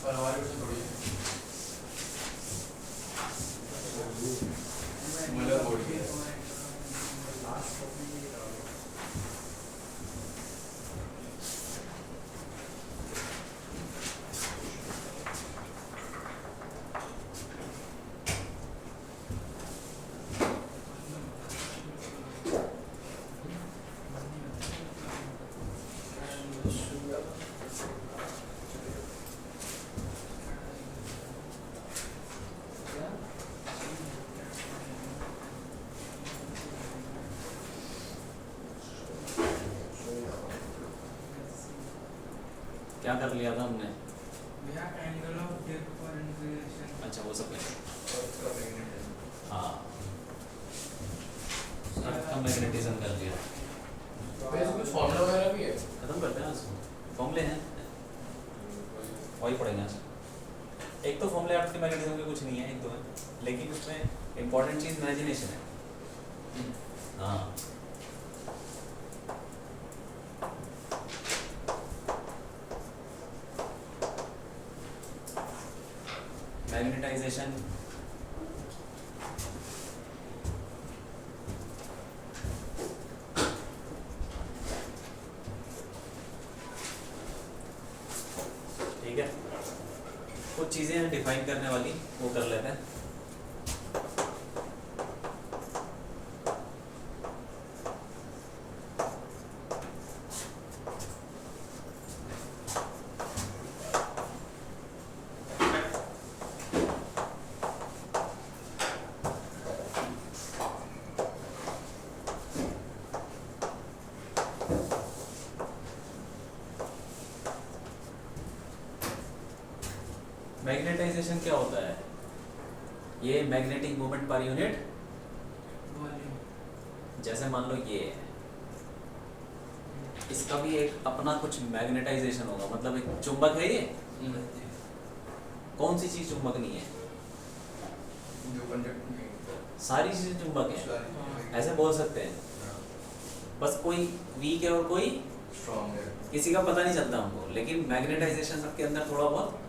और हमारे उसमें थोड़ी मतलब बोर्ड की क्या कर लिया था हमने? भैया एंगल ऑफ डेप्थ और इंक्लिनेशन। अच्छा वो सब है। हाँ इसका मैग्नेटिज्म कर दिया। वैसे कुछ फॉर्मूला वगैरह भी है। खत्म करते हैं इसको। फॉर्मूले हैं वही पढ़ेंगे आज। एक तो फॉर्मूले आपके मैग्नेटिज्म के कुछ नहीं है, एक दो है, लेकिन उसमें इंपॉर्टेंट चीज़ इमेजिनेशन है। हाँ मैग्नेटाइजेशन ठीक है, कुछ चीज़ें हैं डिफाइन करने वाली, वो कर लेते हैं। मैग्नेटाइजेशन क्या होता है? ये magnetic moment per unit volume. जैसे मान लो ये है, इसका भी एक अपना कुछ मैग्नेटाइजेशन होगा, मतलब एक चुंबक है ये। कौन सी चीज चुंबक नहीं है? जो कंडक्ट सारी चीजें चुंबक हैं, ऐसे बोल सकते हैं। बस कोई वीक है और कोई स्ट्रॉन्ग है। किसी का पता नहीं चलता हमको, लेकिन मैग्नेटाइजेशन सबके अंदर थोड़ा बहुत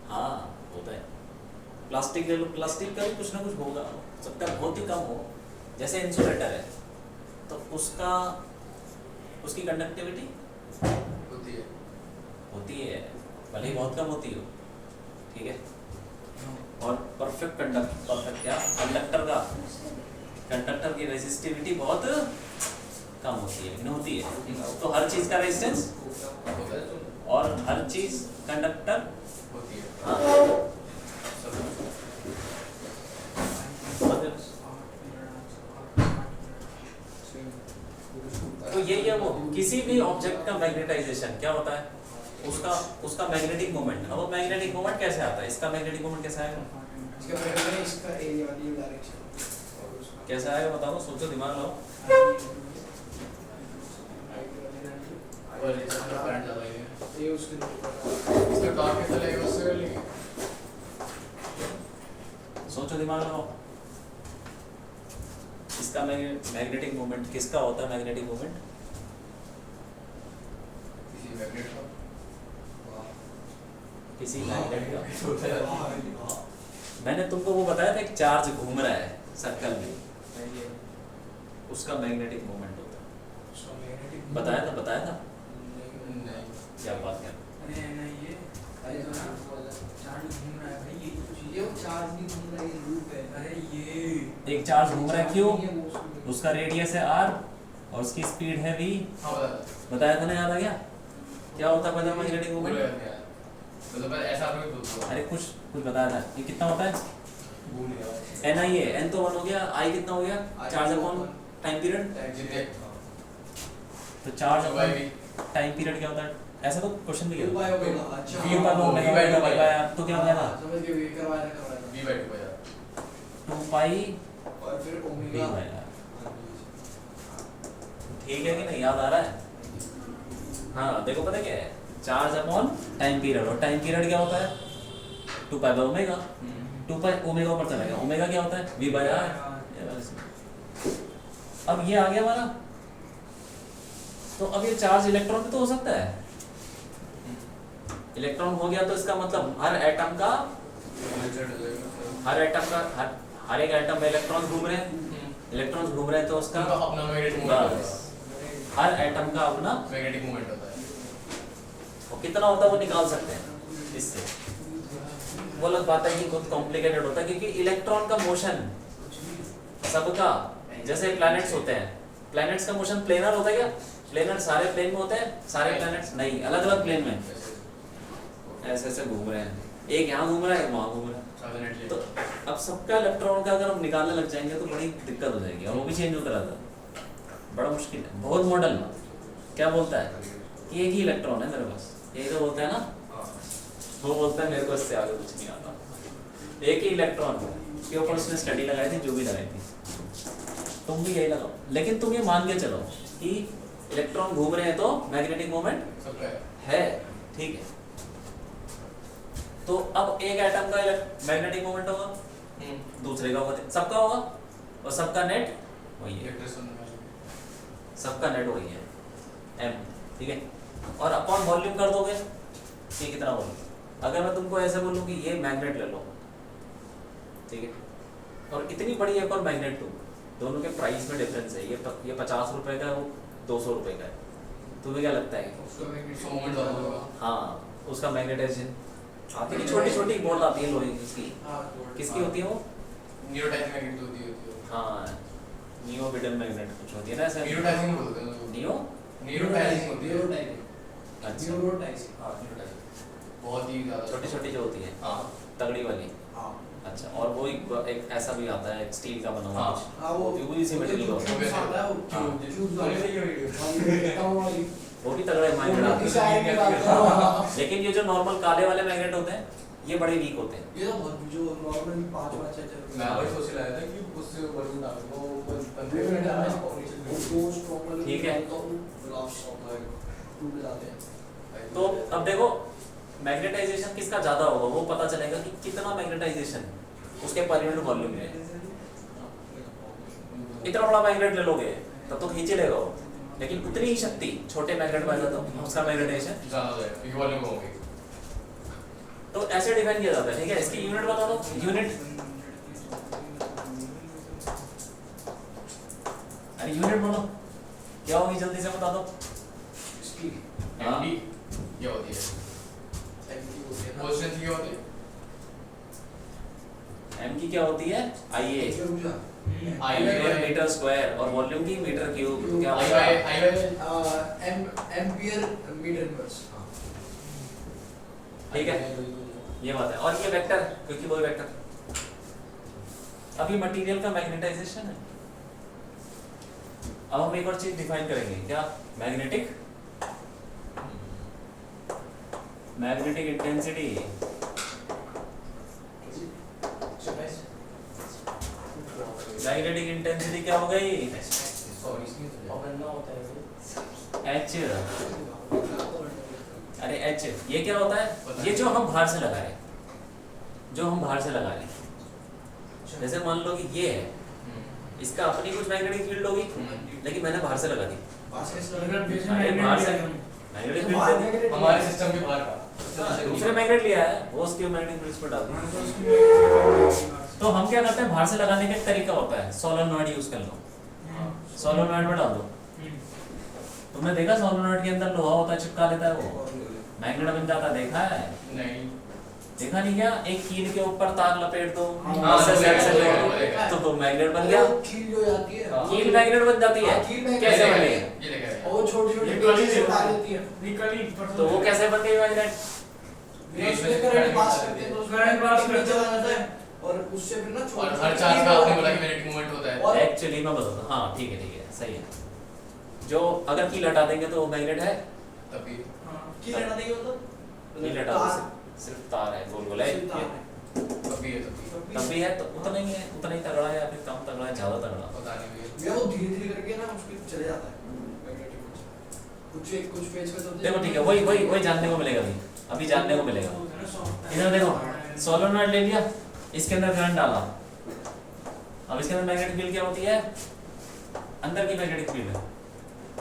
हाँ होता है। प्लास्टिक ले लो, प्लास्टिक का भी कुछ ना कुछ होगा, सबका बहुत ही कम हो। जैसे इंसुलेटर है तो उसका उसकी कंडक्टिविटी होती है, भले ही बहुत कम होती हो, ठीक है। और परफेक्ट कंडक्टर की रेजिस्टिविटी बहुत कम होती है, लेकिन होती है। तो हर चीज का रेजिस्टेंस और हर चीज कंडक्टर होती है। हाँ तो यही है वो, किसी भी ऑब्जेक्ट का मैग्नेटाइजेशन क्या होता है? उसका मैग्नेटिक मोमेंट। अब वो मैग्नेटिक मोमेंट कैसे आता है? इसका मैग्नेटिक मोमेंट कैसे आएगा? इसका एरिया वाली डायरेक्शन कैसे आएगा बताओ, सोचो, दिमाग लगाओ। और इसका करंट ज्यादा है। ये उसके इसका टॉर्क कितना लगेगा उससे कर लेंगे। सोचो, दिमाग लगाओ। इसका मैग्नेटिक मोमेंट किसका होता है? मैग्नेटिक मोमेंट किसी मैग्नेट का किसी मैग्नेट का। मैंने तुमको वो बताया था, एक चार्ज घूम रहा है सर्कल में, उसका मैग्नेटिक मोमेंट होता है। बताया था नहीं। क्या बात है? अरे नहीं, ये चार्ज घूम रहा है भाई, ये तो चीजें वो चार्ज नहीं घूम रहा है, ये लूप है। अरे ये एक चार्ज घूम रहा है, क्यों? उसका रेडियस है r और उसकी स्पीड है v। हाँ बताया था ना, याद आ गया? क्या होता है पता मैग्नेटिक मोमेंट? तो बस ऐसा कोई अरे कुछ बताया था, ये कितना होता है? भूल गया। n i है, n तो 1 हो गया, i कितना हो गया? Charge upon time period. जितने तो चार्ज तो अपॉन टाइम पीरियड क्या होता है? ऐसा तो क्वेश्चन भी किया था। अच्छा v पर ओमेगा बाय तो क्या हो जाएगा? समझ गए, ये करवाया था v/2 बजा 2 पाई और फिर v ओमेगा। Bye r। ठीक है कि नहीं, याद आ रहा है? हाँ देखो, पता क्या है, चार्ज अपॉन टाइम पीरियड, और टाइम पीरियड क्या होता है? 2 pi by omega. 2 pi omega ऊपर चला गया, ओमेगा क्या होता है? v by r। अब ये आ गया हमारा, तो अब ये चार्ज इलेक्ट्रॉन पे तो हो सकता है, इलेक्ट्रॉन हो गया तो इसका मतलब हर एटम का हर एक एटम में इलेक्ट्रॉन घूम रहे हैं, इलेक्ट्रॉन्स घूम रहे हैं तो उसका अपना मैग्नेटिक मोमेंट बस हर एटम का अपना मैग्नेटिक मोमेंट होता है। और कितना होता है वो निकाल सकते हैं इससे। वो अलग बात है कि बहुत कॉम्प्लिकेटेड होता है क्योंकि इलेक्ट्रॉन का मोशन सबका, जैसे प्लैनेट्स होते हैं, प्लैनेट्स का मोशन प्लेनर होता है क्या? प्लेनर सारे प्लेन में होते हैं, सारे प्लैनेट्स नहीं, अलग अलग प्लेन में ऐसे ऐसे घूम रहे हैं, एक यहाँ घूम रहा है एक वहाँ घूम रहा है। तो अब सबका इलेक्ट्रॉन का अगर हम निकालने लग जाएंगे तो बड़ी दिक्कत हो जाएगी और वो भी चेंज होता रहता है, बड़ा मुश्किल है। बहुत मॉडल क्या बोलता है कि एक ही इलेक्ट्रॉन है मेरे पास, यही तो बोलता है ना, वो बोलता है मेरे को इससे आगे कुछ नहीं आता, एक ही इलेक्ट्रॉन के ऊपर उसने स्टडी लगाई थी जो भी लगाई थी, तुम भी यही लगाओ। लेकिन तुम ये मान के चलो कि इलेक्ट्रॉन घूम रहे हैं तो मैग्नेटिक मोमेंट है, ठीक है। तो अब एक एटम का मैग्नेटिक मोमेंट होगा, दूसरे का होगा, सबका होगा, और सबका नेट वही है, सबका नेट वही है m, ठीक है। और अपॉन वॉल्यूम कर दोगे ये कितना वॉल्यूम। अगर मैं तुमको ऐसे बोलूं कि ये मैग्नेट ले लो, ठीक है, और इतनी बड़ी एक और मैग्नेट दूं, दोनों के प्राइस में डिफरेंस है, ये 50 रुपए का है, वो 200 रुपए का है, तुम्हें क्या लगता है? हाँ, उसका मैग्नेटाइजेशन आती है, छोटी छोटी बोल आती है लोहे की, किसकी होती है वो? नियोटाइजिंग मैग्नेट होती है। हाँ, नियो बिडल मैग्नेट कुछ होती है ना ऐसे, नियोटाइजिंग बोलते हैं। नियोटाइजिंग होती है। अच्छा, बहुत ही ज्यादा छोटी छोटी जो होती है, हाँ तगड़ी वाली। अच्छा, और वो एक ऐसा भी आता है, एक स्टील का बना हुआ कुछ, वो इसी मटेरियल होता है, वो भी तगड़े मैग्नेट। लेकिन ये जो नॉर्मल काले वाले मैग्नेट होते हैं ये बड़े वीक होते हैं। ये तो जो नॉर्मल 5 मैं वही सोच रहा था कि उससे बलून डाल दो, ठीक है। तो अब देखो मैग्नेटाइजेशन किसका ज्यादा होगा वो पता चलेगा कि कितना मैग्नेटाइजेशन उसके पर यूनिट वॉल्यूम में। इतना बड़ा मैग्नेट ले लोगे तब तो खींच लेगा वो, लेकिन उतनी ही शक्ति छोटे मैग्नेट में तो उसका मैग्नेटाइजेशन ज्यादा है, वॉल्यूम होगी। तो ऐसे डिफाइन किया जाता है, ठीक है। इसकी यूनिट बता दो, यूनिट, अरे यूनिट बोलो क्या होगी, जल्दी से बता दो। इसकी हाँ। MD क्या होती है? क्या होती है? m की क्या होती है? IA मीटर स्क्वायर, और वॉल्यूम की मीटर क्यूब, क्या होगा? Ampere metre inverse. ठीक है, ये बात है। और ये वेक्टर, क्योंकि वो वेक्टर, अब ये मटेरियल का मैग्नेटाइजेशन है। अब हम एक और चीज डिफाइन करेंगे, क्या? Magnetic intensity. मैग्नेटिक इंटेंसिटी क्या हो गई? H। अरे H ये क्या होता है? ये जो हम बाहर से लगा रहे हैं, जैसे मान लो कि ये है, इसका अपनी कुछ मैग्नेटिक फील्ड होगी, लेकिन मैंने बाहर से लगा दी। बाहर से मैग्नेटिक फील्ड हमारे सिस्टम के बाहर का दूसरे मैग्नेट लिया है, वो उसके मैग्नेटिक फील्ड पर डाल दिया। तो हम क्या करते हैं, बाहर से लगाने का एक तरीका होता है, सोलेनॉइड यूज कर लो, सोलेनॉइड में डाल दो। तुमने देखा सोलेनॉइड के अंदर लोहा होता है, चिपका लेता है, वो मैग्नेट बन जाता, देखा है? नहीं, देखा नहीं क्या? एक कील के ऊपर तार लपेट दो, हाँ, तो मैग्नेट बन गया। कील जो जाती है, कील मैग्नेट बन जाती है, कैसे बनी? ये देखा है। और छोटी-छोटी कील से उठा लेती है। तो वो कैसे बन गई मैग्नेट? उसमें करंट पास करते हैं, तो करंट पास करते जाता है, और उससे फिर ना और हर चार्ज का आपने बोला कि मैग्नेटिक मूवमेंट होता है। एक्चुअली मैं बताता हूँ, हाँ ठीक है, सही है। जो अगर कील हटा देंगे तो वो मैग्नेट है, तभी कील हटा देंगे तो कील हटा दो, सिर्फ तार है, गोल गोल है, तभी है, तब भी है, तो उतना ही है, उतना ही तगड़ा है या फिर कम तगड़ा है, ज्यादा तगड़ा? पता नहीं भैया। ये वो धीरे-धीरे करके ना उसके चले जाता है मैग्नेटिक कुछ फेज पे तो देखो ठीक है, वही जानने को मिलेगा, अभी जानने को मिलेगा। इधर देखो, सोलेनॉइड ले लिया, इसके अंदर करंट डाला, अब इसके अंदर मैग्नेटिक फील्ड क्या होती है? अंदर की magnetic field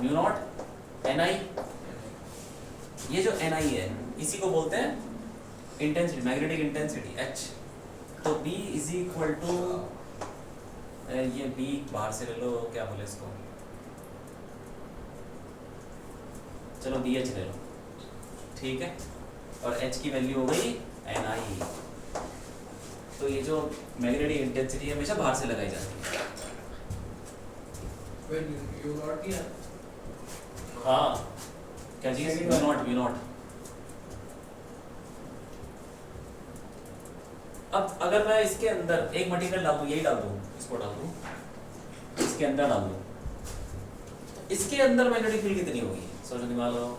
mu naught NI। ये जो NI है इसी को बोलते हैं इंटेंसिटी, मैग्नेटिक इंटेंसिटी H। तो B इज इक्वल टू, ये B बाहर से ले लो, क्या बोले इसको, चलो BH ले लो, ठीक है, और H की वैल्यू हो गई Ni। तो ये जो मैग्नेटिक इंटेंसिटी हमेशा बाहर से लगाई जाती है। When you got the हाँ, क्या चीज, V नॉट। अब अगर मैं इसके अंदर एक मटेरियल डाल दूं, यही डाल दूं, इसको डाल दूं, इसके अंदर डाल दूं, तो इसके अंदर मैग्नेटिक फील्ड कितनी होगी, सोचो दिमाग लगाओ,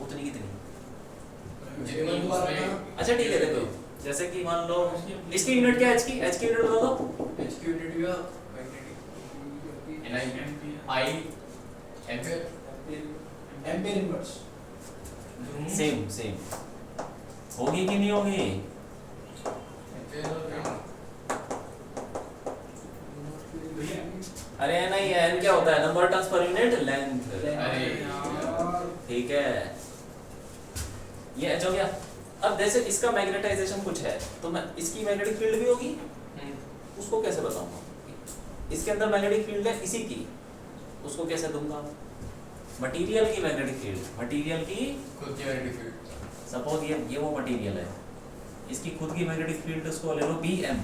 उतनी कितनी। अच्छा ठीक है, देखो जैसे कि मान लो इसकी यूनिट क्या है, H की यूनिट बता दो। H की यूनिट भी एम्पीयर इनवर्स। सेम होगी कि नहीं होगी, अरे नहीं, N क्या होता है, number turns per unit length. ठीक है, ये H हो गया। अब जैसे इसका मैग्नेटाइजेशन कुछ है, तो मैं इसकी मैग्नेटिक फील्ड भी होगी, उसको कैसे बताऊंगा, इसके अंदर मैग्नेटिक फील्ड है इसी की, उसको कैसे दूंगा, मटेरियल की मैग्नेटिक फील्ड, मटेरियल की खुद की मैग्नेटिक फील्ड। सपोज ये वो मटेरियल है, इसकी खुद की मैग्नेटिक फील्ड उसको ले लो Bm,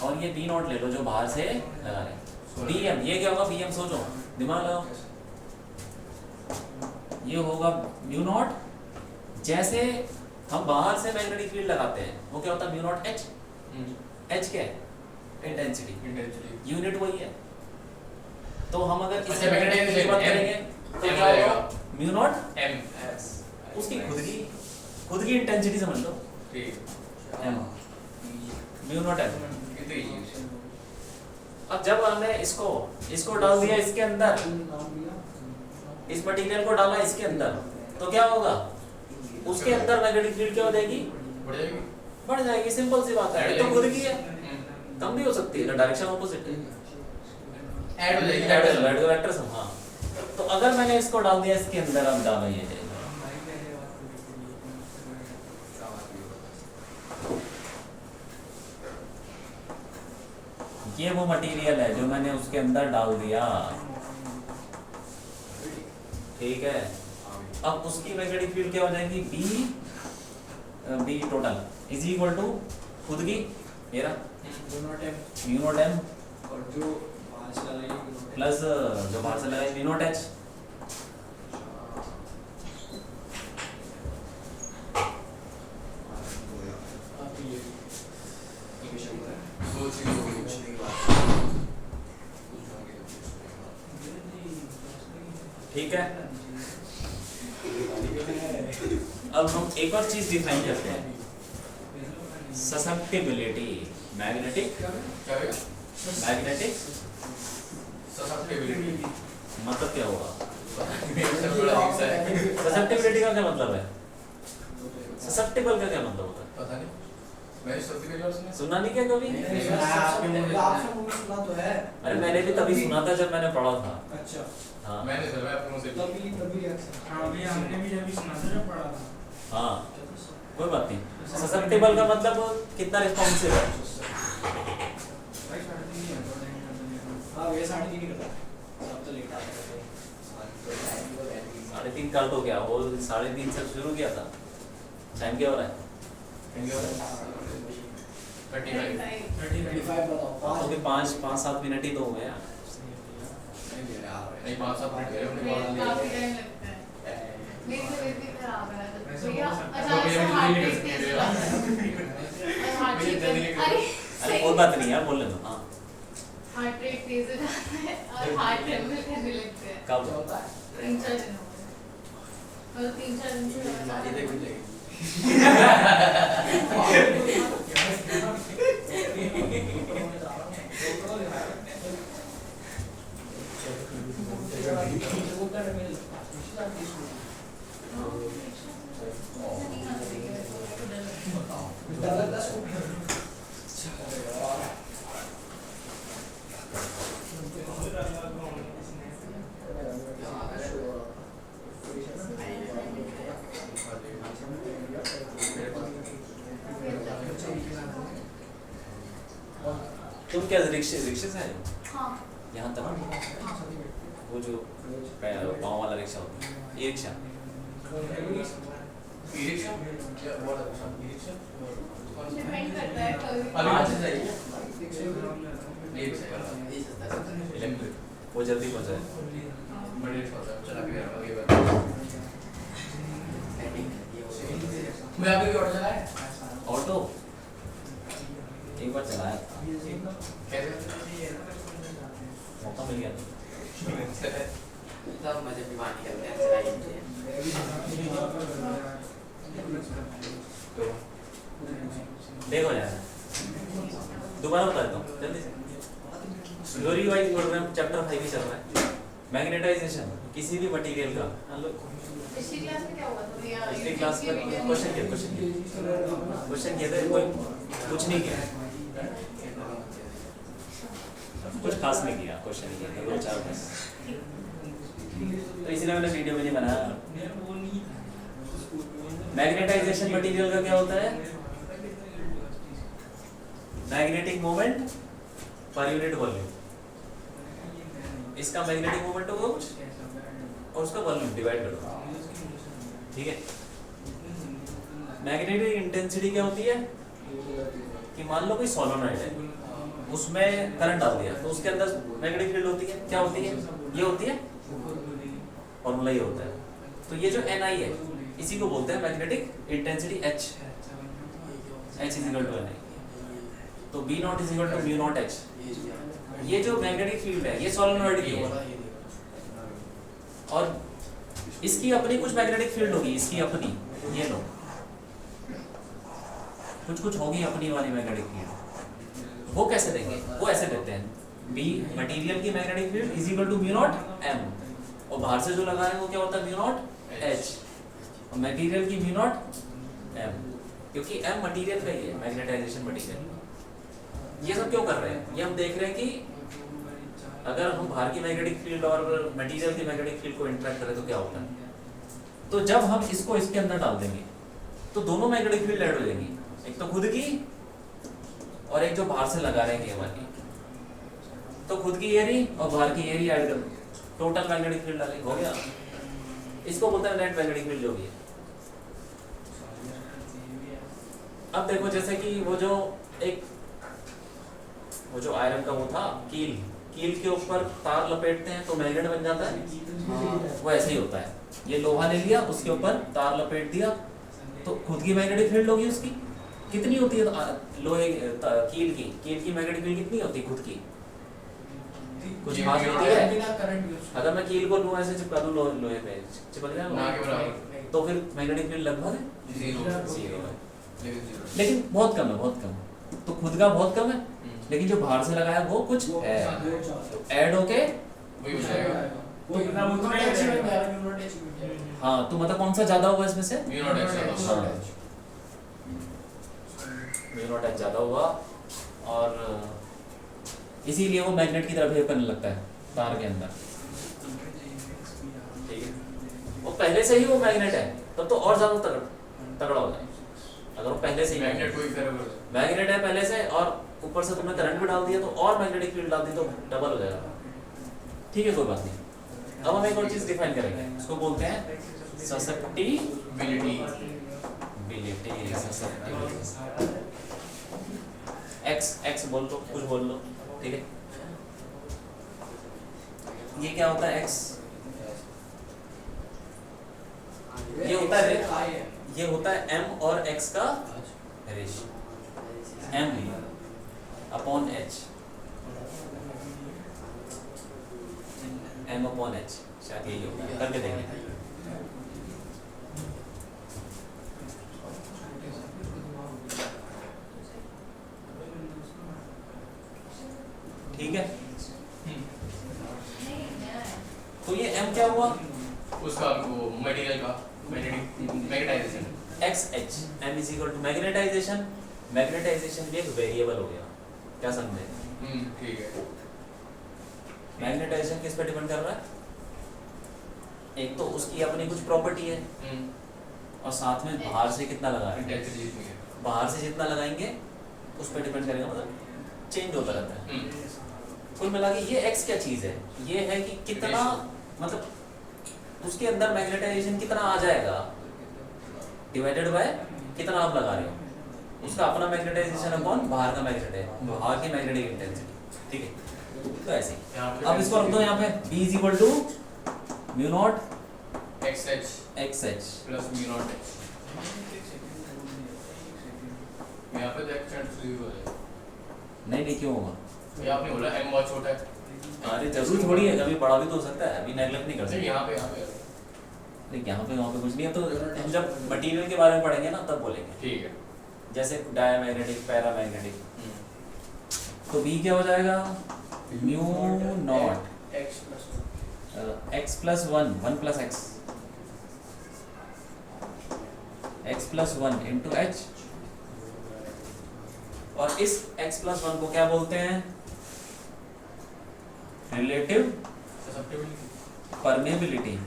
और ये B नॉट ले लो जो बाहर से लगा रहे। Bm ये क्या होगा, Bm सोचो, दिमाग लगाओ, ये होगा म्यू नॉट, जैसे हम बाहर से मैग्नेटिक फील्ड लगाते हैं वो क्या होता है, म्यू नॉट H। H क्या है, इंटेंसिटी, यूनिट वही है। तो हम अगर इस मैग्नेटिक की बात करेंगे तो क्या होगा, म्यू नॉट M, उसकी खुद की इंटेंसिटी समझ लो, ठीक M, म्यू नॉट M। अब जब हमने इसको डाल दिया इसके अंदर, इस मटेरियल को डाला इसके अंदर, तो क्या होगा, उसके अंदर मैग्नेटिक फील्ड क्या हो जाएगी, बढ़ जाएगी, सिंपल सी बात है। तो खुद की है, कम भी हो सकती है, डायरेक्शन ऑपोजिट है, ऐड हो जाएगी, ऐड वेक्टर सम। हाँ, तो अगर मैंने इसको डाल दिया इसके अंदर, अब डाला ये जाएगा, ये वो मटेरियल है जो मैंने उसके अंदर डाल दिया, ठीक है। अब उसकी मैग्नेटिक फील्ड क्या हो जाएगी, B total is equal to खुद की मेरा म्यू नॉट M और जो बाहर से लगाई प्लस जो बाहर से लगाई म्यू नॉट H। ठीक है, अब हम एक और चीज डिफाइन करते हैं, ससेप्टिबिलिटी, मैग्नेटिक मतलब क्या हुआ, ससेप्टिबिलिटी का क्या मतलब है, ससेप्टिबल का क्या मतलब होता है, पता नहीं, मैंने सबसे पहली बार सुना। सुना नहीं क्या कभी, आपसे मुझे सुना तो है। अरे मैंने भी तभी सुना था जब मैंने पढ़ा था। अच्छा, हाँ मैंने सुना आपको मुझसे तभी रिएक्शन। हाँ अभी हमने भी जब सुना था जब पढ़ा था। हाँ कोई बात नहीं, ससेप्टिबल का मतलब कितना रिस्पॉन्सिव है, भाई साढ़े तीन ही है, तो नहीं करते हैं। हाँ ये 3:30 ही करता है, सब तो लेट आता है। 3:30 कर दो, क्या वो 3:30 से शुरू किया था, टाइम क्या हो रहा है, 35 बताओ। अभी 5-7 मिनट ही तो हुए यार। नहीं 5-7 मिनट गए हमने बाद में। काफी टाइम लगता है। मेरी तबीयत भी खराब है तो वैसे भैया हो सकता है। अचानक से हार्ट भैया रेट तेज हो जाता है। हार्ट भैया जल्दी रेट निकल। अरे अरे कोई बात नहीं यार, बोल लेना। हाँ हार्ट रेट तेज हो जाता है और हार्ट ट्रेमल करने लगते हैं। कब, 3-4 दिन हो गए, मतलब 3-4 दिन से लगातार ये देख लीजिए। तुम क्या रिक्शे रिक्शे से आए हो? हाँ यहाँ तक वो जो पाँव वाला रिक्शा होता है, ई रिक्शा। ई-रिक्शा क्या बहुत अच्छा ई-रिक्शा डिपेंड करता है कभी अभी आज कौन सा चाहिए ई-रिक्शा इलेक्ट्रिक वो जल्दी पहुँचाए। बड़े रिक्शा होता है चला के आगे बढ़ मैं अभी भी ऑटो चलाया है ऑटो एक बार चलाया था, कैसे मौका मिल गया था। तब मुझे बीमारी करते हैं चलाई तो देखो यार दोबारा बता देता हूँ जल्दी से। स्लोरी वाइज प्रोग्राम चैप्टर 5 ही चल रहा है। मैग्नेटाइजेशन किसी भी मटेरियल का पिछली क्लास में क्या हुआ था भैया पिछली क्लास में क्वेश्चन किया था कोई कुछ नहीं किया, कुछ खास नहीं किया, क्वेश्चन किया था 2-4 बस। तो इसलिए मैंने वीडियो में नहीं बनाया। मैग्नेटाइजेशन मटेरियल का क्या होता है? Magnetic moment per unit volume. इसका मैग्नेटिक मोमेंट होगा कुछ और उसका वॉल्यूम डिवाइड करो, ठीक है। मैग्नेटिक इंटेंसिटी क्या होती है कि मान लो कोई सोलेनॉइड है, उसमें करंट डाल दिया तो उसके अंदर मैग्नेटिक फील्ड होती है, क्या होती है? ये होती है, फॉर्मूला ये होता है। तो ये जो NI है इसी को बोलते हैं मैग्नेटिक इंटेंसिटी H = NI। तो B0 = μ0 H। ये जो मैग्नेटिक फील्ड है ये सोलेनॉइड की है और इसकी अपनी कुछ मैग्नेटिक फील्ड होगी, इसकी अपनी, ये लो कुछ होगी अपनी वाली मैग्नेटिक फील्ड। वो कैसे देंगे? वो ऐसे देते हैं B मटेरियल की मैग्नेटिक फील्ड = μ0 M और बाहर से जो लगा है वो क्या होता है? μ0 H और मटेरियल की μ0 M, क्योंकि M मटेरियल का ही है, मैग्नेटाइजेशन मटेरियल। ये सब क्यों कर रहे हैं? ये हम देख रहे हैं कि अगर हम बाहर की मैग्नेटिक फील्ड और मटेरियल की मैग्नेटिक फील्ड को इंटरेक्ट करें तो क्या होता है। तो जब हम इसको इसके अंदर डाल देंगे तो दोनों मैग्नेटिक फील्ड ऐड हो जाएंगी, एक तो खुद की और एक जो बाहर से लगा रहे हैं ये वाली। तो खुद की ये रही और बाहर की ये रही ऐड कर दो, टोटल मैग्नेटिक फील्ड डालेंगे, हो गया। इसको बोलते हैं नेट मैग्नेटिक फील्ड जो भी है। अब देखो जैसे कि वो जो आयरन का वो था कील के ऊपर तार लपेटते हैं तो मैग्नेट बन जाता है, वो ऐसे ही होता है। ये लोहा ले लिया, उसके ऊपर तार लपेट दिया तो खुद की मैग्नेटिक फील्ड होगी उसकी कितनी होती है? लोहे कील की मैग्नेटिक फील्ड कितनी होती है खुद की? कुछ खास होती है? अगर मैं कील को लूं ऐसे चिपका दूं लोहे पे, चिपक जाएगा ना के बराबर तो फिर मैग्नेटिक फील्ड लगभग जीरो है, लेकिन लेकिन बहुत कम है। तो खुद का बहुत कम है, लेकिन जो बाहर से लगाया वो कुछ है, तो ऐड होके वही हो जाएगा हाँ। तो मतलब कौन सा ज्यादा होगा इसमें से? μ0 H μ0 H ज्यादा होगा और इसीलिए वो मैग्नेट की तरफ बिहेव करने लगता है तार के अंदर, ठीक है। वो पहले से ही वो मैग्नेट है तब तो और ज्यादा तगड़ा हो जाए। अगर वो पहले से ही मैग्नेट कोई फेवरेबल मैग्नेट है पहले से और ऊपर से तुमने करंट भी डाल दिया तो और मैग्नेटिक फील्ड डाल दी तो डबल हो जाएगा, ठीक है, कोई बात नहीं। अब हम एक और चीज डिफाइन करेंगे, उसको बोलते हैं ससेप्टिबिलिटी। एक्स बोल लो, कुछ बोल लो, ठीक है। ये क्या होता है? एक्स ये होता है M और X का रेशियो, M/H, M/H शायद यही होगा, करके देंगे। ठीक है, तो ये M क्या हुआ? उसका वो मटेरियल का magnetization XH, M = magnetization. Magnetization भी एक वेरिएबल हो गया, क्या समझे? ठीक है। मैग्नेटाइजेशन किस पे डिपेंड कर रहा है? एक तो उसकी अपनी कुछ प्रॉपर्टी है और साथ में बाहर से कितना लगा रहे हैं। इंटेंसिटी जितनी है बाहर से जितना लगाएंगे उस पर डिपेंड करेगा, मतलब चेंज होता रहता है। हम्म, कुल मिला के ये एक्स क्या चीज है, ये है कि कितना मतलब उसके अंदर मैग्नेटाइजेशन कितना आ जाएगा डिवाइडेड बाय कितना आप लगा रहे हो, उसका अपना मैग्नेटाइजेशन अपॉन बाहर का बाहर की मैग्नेटिक इंटेंसिटी। ठीक है, तो ऐसे ही। यहाँ पे अब इसको रख दो यहाँ पे b is equal to mu not XH X H plus mu not H। यहाँ पे तो X कैंसिल हो जाएगा। नहीं क्यों होगा, ये आपने बोला M बहुत छोटा है। अरे जरूरी थोड़ी है, कभी बड़ा भी तो हो सकता है, अभी नेगलेक्ट नहीं कर नहीं, सकते। यहाँ पे नहीं यहाँ पे वहाँ पे कुछ नहीं है, तो हम जब मटेरियल के बारे में पढ़ेंगे ना तब बोलेंगे, ठीक है। जैसे डायमैग्नेटिक पैरामैग्नेटिक। हम्म, तो b क्या हो जाएगा mu not X plus x plus one plus X plus one into H, और इस x प्लस वन को क्या बोलते हैं, relative susceptibility। Permeability.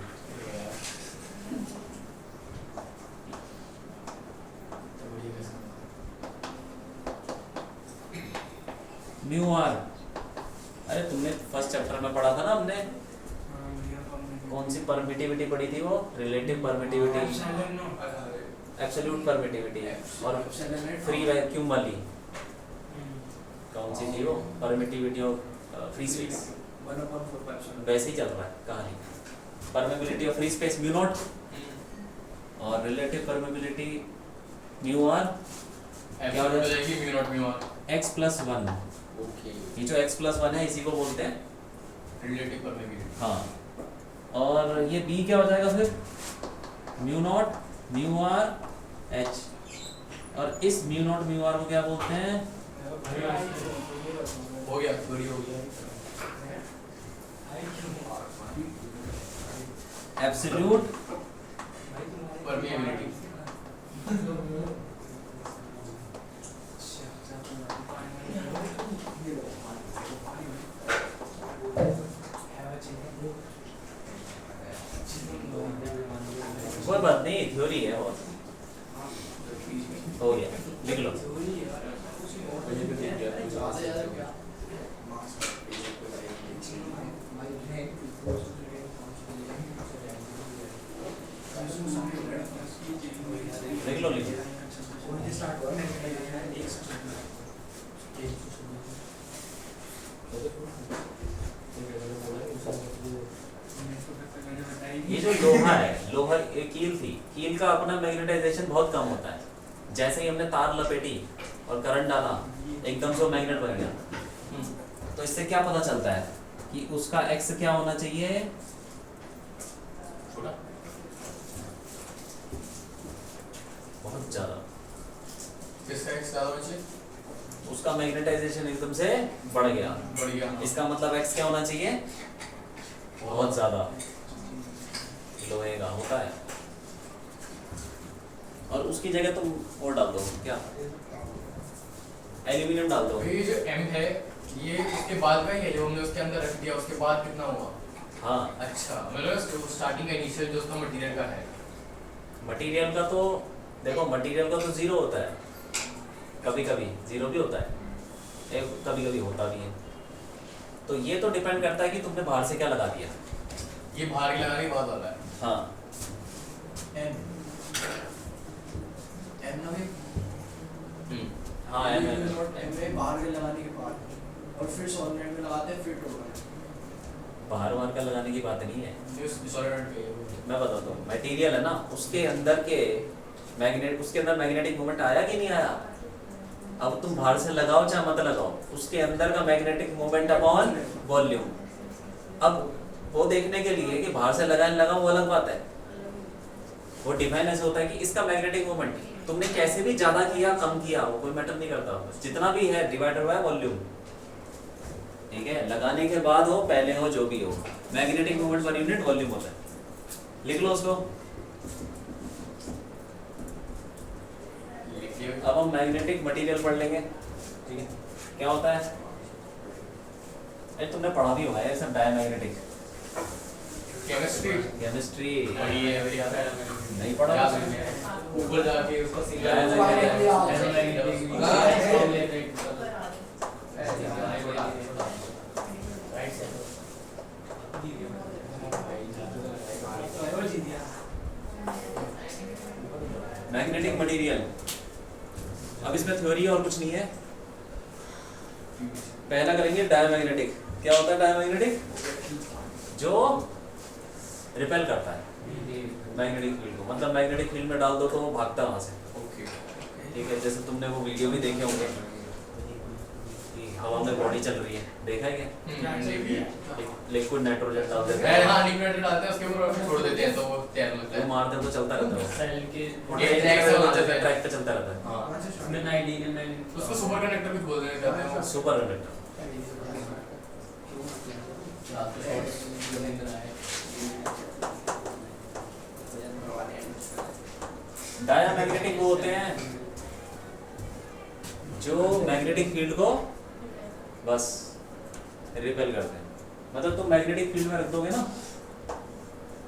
Mu R, अरे तुमने फर्स्ट चैप्टर में पढ़ा था ना हमने, कौन सी परमिटिविटी पढ़ी थी वो, रिलेटिव परमिटिविटी, एब्सोल्यूट परमिटिविटी और फ्री वैक्यूम वाली, कौन सी थी वो, परमिटिविटी ऑफ फ्री स्पेस। 1/4 वैसे ही चल रहा है कहानी, permeability of free space mu not और रिलेटिव परमेबिलिटी म्यू आर क्या हो जाएगी, mu not mu R. X plus one. Okay, ये जो एक्स प्लस वन है इसी को बोलते हैं, रिलेटिव परमेबिलिटी। हाँ। और ये बी क्या हो जाएगा फिर, mu not mu R H, और इस म्यू नॉट म्यू आर को क्या बोलते हैं, हो गया, थोड़ी हो गया। Absolute permeability. कोई बात नहीं, थ्योरी है बहुत, हो गया, लिख लो। लिख लो लिख लो। ये जो लोहा है, लोहा ये कील थी, कील का अपना मैग्नेटाइजेशन बहुत कम होता है, जैसे ही हमने तार लपेटी और करंट डाला एकदम से वो मैग्नेट बन गया। तो इससे क्या पता चलता है कि उसका एक्स क्या होना चाहिए, छोटा, बहुत ज्यादा, किसका एक्स ज्यादा बचे, उसका मैग्नेटाइजेशन एकदम से बढ़ गया, बढ़ गया। इसका मतलब एक्स क्या होना चाहिए, बहुत ज्यादा। लोहे का होता है, और उसकी जगह तुम और डाल दो, क्या एल्यूमिनियम डाल दो। ये जो M है ये इसके बाद का ही है, जो हमने उसके अंदर रख दिया उसके बाद कितना हुआ। हाँ, अच्छा, मतलब स्टार्टिंग का इनिशियल जो उसका मटेरियल का है। मटेरियल का तो देखो, मटेरियल का तो जीरो होता है, कभी कभी जीरो भी होता है, कभी कभी होता भी है। तो ये तो डिपेंड करता है कि तुमने बाहर से क्या लगा दिया। ये बाहर ही लगाने के बाद वाला है। हाँ, M ना भी हाँ एम है। M में बाहर के लगाने के बाद और फिर सॉलिड में लगाते हैं, फिट होगा। बाहर बाहर का लगाने की बात नहीं है, जो सॉलिड पे है। मैं बताता हूँ। मटेरियल है ना, उसके अंदर के उसके अंदर मैग्नेटिक मोमेंट आया कि नहीं आया। अब तुम बाहर से लगाओ चाहे मत लगाओ, उसके अंदर का मैग्नेटिक मोमेंट अपॉन वॉल्यूम। अब वो देखने के लिए कि बाहर से लगाए लगा वो अलग बात है, वो डिफाइन ऐसे होता है कि इसका मैग्नेटिक मोमेंट तुमने कैसे भी ज्यादा किया कम किया वो कोई मैटर नहीं करता, जितना भी है डिवाइडेड बाय वॉल्यूम। ठीक है, लगाने के बाद हो पहले हो जो भी हो, magnetic moment per unit volume होता है। लिख लो उसको। अब हम मैग्नेटिक मटेरियल पढ़ लेंगे। ठीक है, क्या होता है, तुमने पढ़ा भी होगा ये सब, डायमैग्नेटिक केमिस्ट्री केमिस्ट्री वही है, वही आता है। नहीं पढ़ा याद तुमने? है, ऊपर जाके उसका डायमैग्नेटिक डायमैग्नेटिक मटेरियल। अब इसमें थ्योरी और कुछ नहीं है। पहला करेंगे डायमैग्नेटिक। क्या होता है डायमैग्नेटिक? जो रिपेल करता है मैग्नेटिक फील्ड को, मतलब मैग्नेटिक फील्ड में डाल दो तो वो भागता है वहां से। ओके ठीक है, जैसे तुमने वो वीडियो भी देखे होंगे कि हवा में बॉडी चल रही है, देखा है क्या? लिक्विड नाइट्रोजन डाल देते हैं, हाँ लिक्विड डालते हैं उसके ऊपर छोड़ देते हैं तो वो तैरने लगता वो है। मारते हैं तो चलता रहता है, सेल के ट्रैक पे चलता रहता है। हाँ में आईडी ने उसको सुपर कंडक्टर भी बोल देते हैं वो। Super conductor. डायमैग्नेटिक वो होते हैं जो मैग्नेटिक फील्ड को बस रिपेल करते हैं। मतलब तुम मैग्नेटिक फील्ड में रख दोगे ना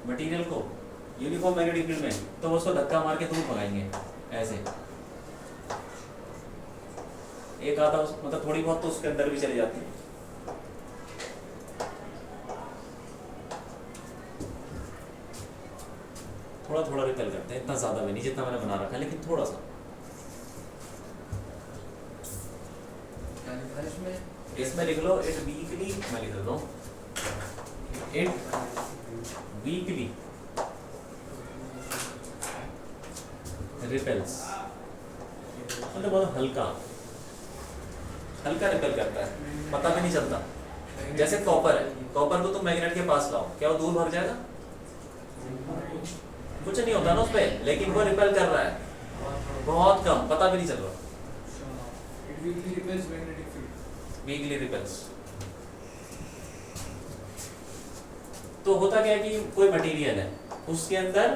मटेरियल को, यूनिफॉर्म मैग्नेटिक फील्ड में, तो वो उसको धक्का मार के दूर भगाएंगे ऐसे। एक आता मतलब थोड़ी बहुत तो उसके अंदर भी चली जाती है। थोड़ा थोड़ा रिपेल करते हैं, इतना ज्यादा भी नहीं जितना मैंने बना रखा है, लेकिन थोड़ा सा। इसमें लिख लो इट वीकली, मैं लिख देता हूँ इट वीकली रिपेल्स, मतलब बहुत हल्का हल्का रिपेल करता है, पता भी नहीं चलता। जैसे कॉपर है, कॉपर को तुम मैग्नेट के पास लाओ, क्या वो दूर भाग जाएगा? कुछ नहीं होता ना उस पे, लेकिन वो रिपेल कर रहा है बहुत कम, पता भी नहीं चल रहा। Weekly repels. तो होता क्या है कि कोई मटेरियल है, उसके अंदर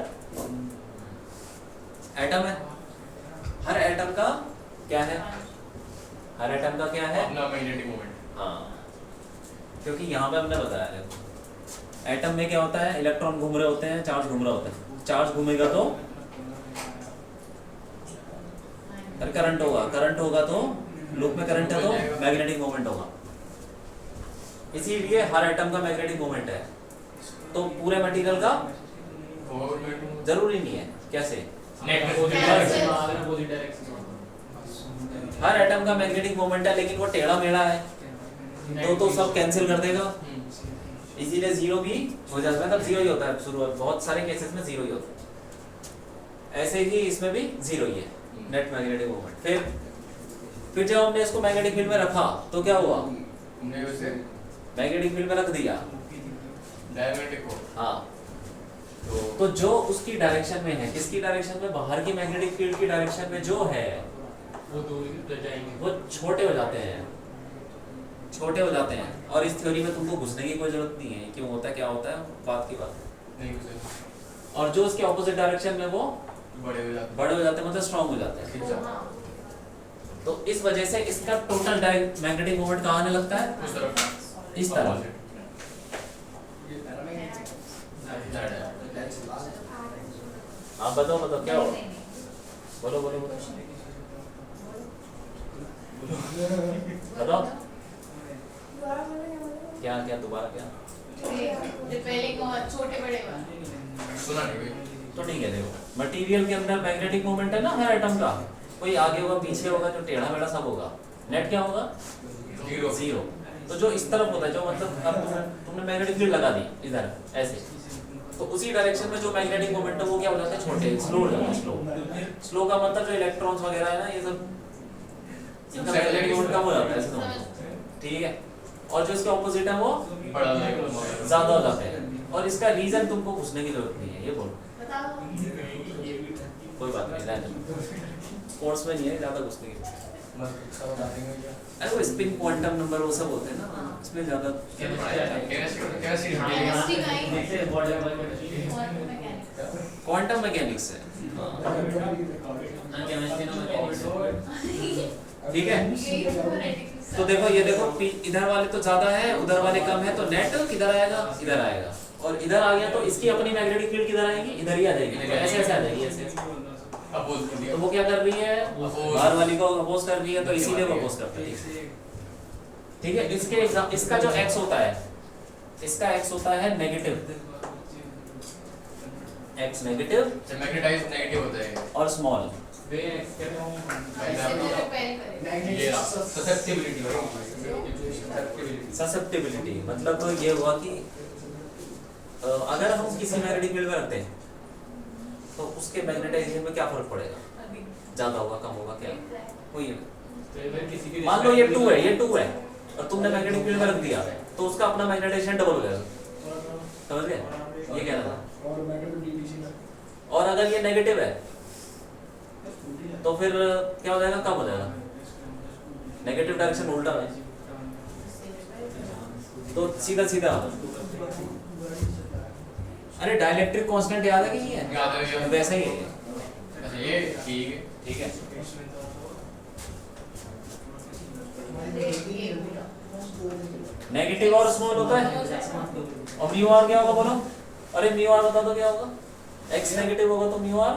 एटम है, हर एटम का क्या है? हर एटम का क्या है? अपना मैग्नेटिक मोमेंट। हाँ, क्योंकि यहाँ पे हमने बताया है एटम में क्या होता है, इलेक्ट्रॉन घूम रहे होते हैं, चार्ज घूम रहा होता है। चार्ज घूमेगा तो करंट होगा, करंट होगा तो लूप में करंट है तो मैग्नेटिक मोमेंट होगा। इसीलिए हर एटम का मैग्नेटिक मोमेंट है। तो पूरे मटेरियल का जरूरी नहीं है। कैसे? हर एटम का मैग्नेटिक मोमेंट है, लेकिन वो टेढ़ा मेढ़ा है तो सब कैंसिल कर देगा, इसीलिए जीरो भी हो जाता है। मतलब जीरो ही होता है शुरुआत, बहुत सारे केसेस में जीरो ही होता है। ऐसे ही इसमें भी जीरो ही है नेट मैग्नेटिक मोमेंट। फिर जब हमने इसको मैग्नेटिक फील्ड में रखा तो क्या हुआ? हमने उसे मैग्नेटिक फील्ड में रख दिया डायमैग्नेटिक को। हाँ, तो जो उसकी डायरेक्शन में है, किसकी डायरेक्शन में? बाहर की मैग्नेटिक फील्ड की डायरेक्शन में जो है वो दूर जाएंगे, वो छोटे हो जाते हैं, छोटे हो जाते हैं। और इस थ्योरी में तुमको घुसने की कोई जरूरत नहीं है, क्यों होता है क्या होता है बात की बात नहीं उसे और जो उसके ऑपोजिट डायरेक्शन में वो बड़े हो जाते बड़े हो जाते हैं, मतलब स्ट्रांग हो जाते हैं। तो इस वजह से इसका टोटल मैग्नेटिक मोमेंट कहाँ आने लगता है? उस तरफ, इस तरफ। आप बताओ मतलब क्या हो? बोलो बोलो बोलो बताओ क्या क्या दोबारा क्या? रिपेलिंग और छोटे बड़े वाले। सुना नहीं भाई। तो ठीक है, देखो मटेरियल के अंदर मैग्नेटिक मोमेंट है ना हर एटम का, कोई आगे होगा पीछे होगा, जो टेढ़ा मेढ़ा सब होगा। नेट क्या होगा? जीरो। जीरो। तो जो इस तरफ होता है, जो मतलब अब तुमने मैग्नेटिक फील्ड लगा दी इधर ऐसे, तो उसी डायरेक्शन में जो मैग्नेटिक मोमेंट है वो क्या हो जाता है? छोटे, स्लो हो जाता है। स्लो स्लो का मतलब जो इलेक्ट्रॉन्स वगैरह है ना, ये सब इनका मैग्नेटिक मोमेंट कम हो जाता है, ऐसे समझो। ठीक है, और जो इसके ऑपोजिट है वो बड़ा ज्यादा हो जाते हैं। और इसका रीजन तुमको पूछने की जरूरत नहीं है, ये बोलो कोई बात नहीं, रहने स्पोर्ट्स में नहीं है ज्यादा पूछने की। अरे वो स्पिन क्वांटम नंबर वो सब होते हैं ना, इसमें ज्यादा क्वांटम मैकेनिक्स है। ठीक है, तो देखो ये देखो इधर वाले तो ज्यादा है, उधर वाले कम है, तो नेट किधर आएगा? इधर आएगा। और इधर आ गया तो इसकी अपनी मैग्नेटिक फील्ड किधर आएगी? इधर ही आ जाएगी, ऐसे ऐसे आ जाएगी ऐसे। तो वो क्या कर रही है? बाहर वाली को अपोज कर रही है, तो इसीलिए वो अपोज करता है। ठीक है, इसका जो x होता है, इसका x होता है negative, x negative magnetize negative होता है और स्मॉल वे एक्स कहते हैं ऐसे वो रिपेयर करेगा। ये ससेप्टिबिलिटी ससेप्टिबिलिटी मतलब तो ये हुआ कि अगर हम किसी मैग्नेटिक फील्ड में रखते हैं तो उसके मैग्नेटाइजेशन में क्या फर्क पड़ेगा, ज्यादा होगा कम होगा क्या वही है। किसी की मान लो ये 2 है ये 2 है और तुमने मैग्नेटिक फील्ड में रख दिया तो उसका अपना मैग्नेटाइजेशन डबल हो जाएगा, समझ गए ये कहना था। और अगर ये नेगेटिव है तो फिर क्या हो जाएगा, कम हो जाएगा, नेगेटिव डायरेक्शन उल्टा है तो सीधा सीधा। अरे डाइलेक्ट्रिक कांस्टेंट याद है कि नहीं है, याद है। वैसा ही है। अच्छा ये ठीक है। नेगेटिव और स्मॉल होता है और म्यू आर क्या होगा बोलो, अरे म्यू आर बता दो क्या होगा, एक्स नेगेटिव होगा तो म्यू आर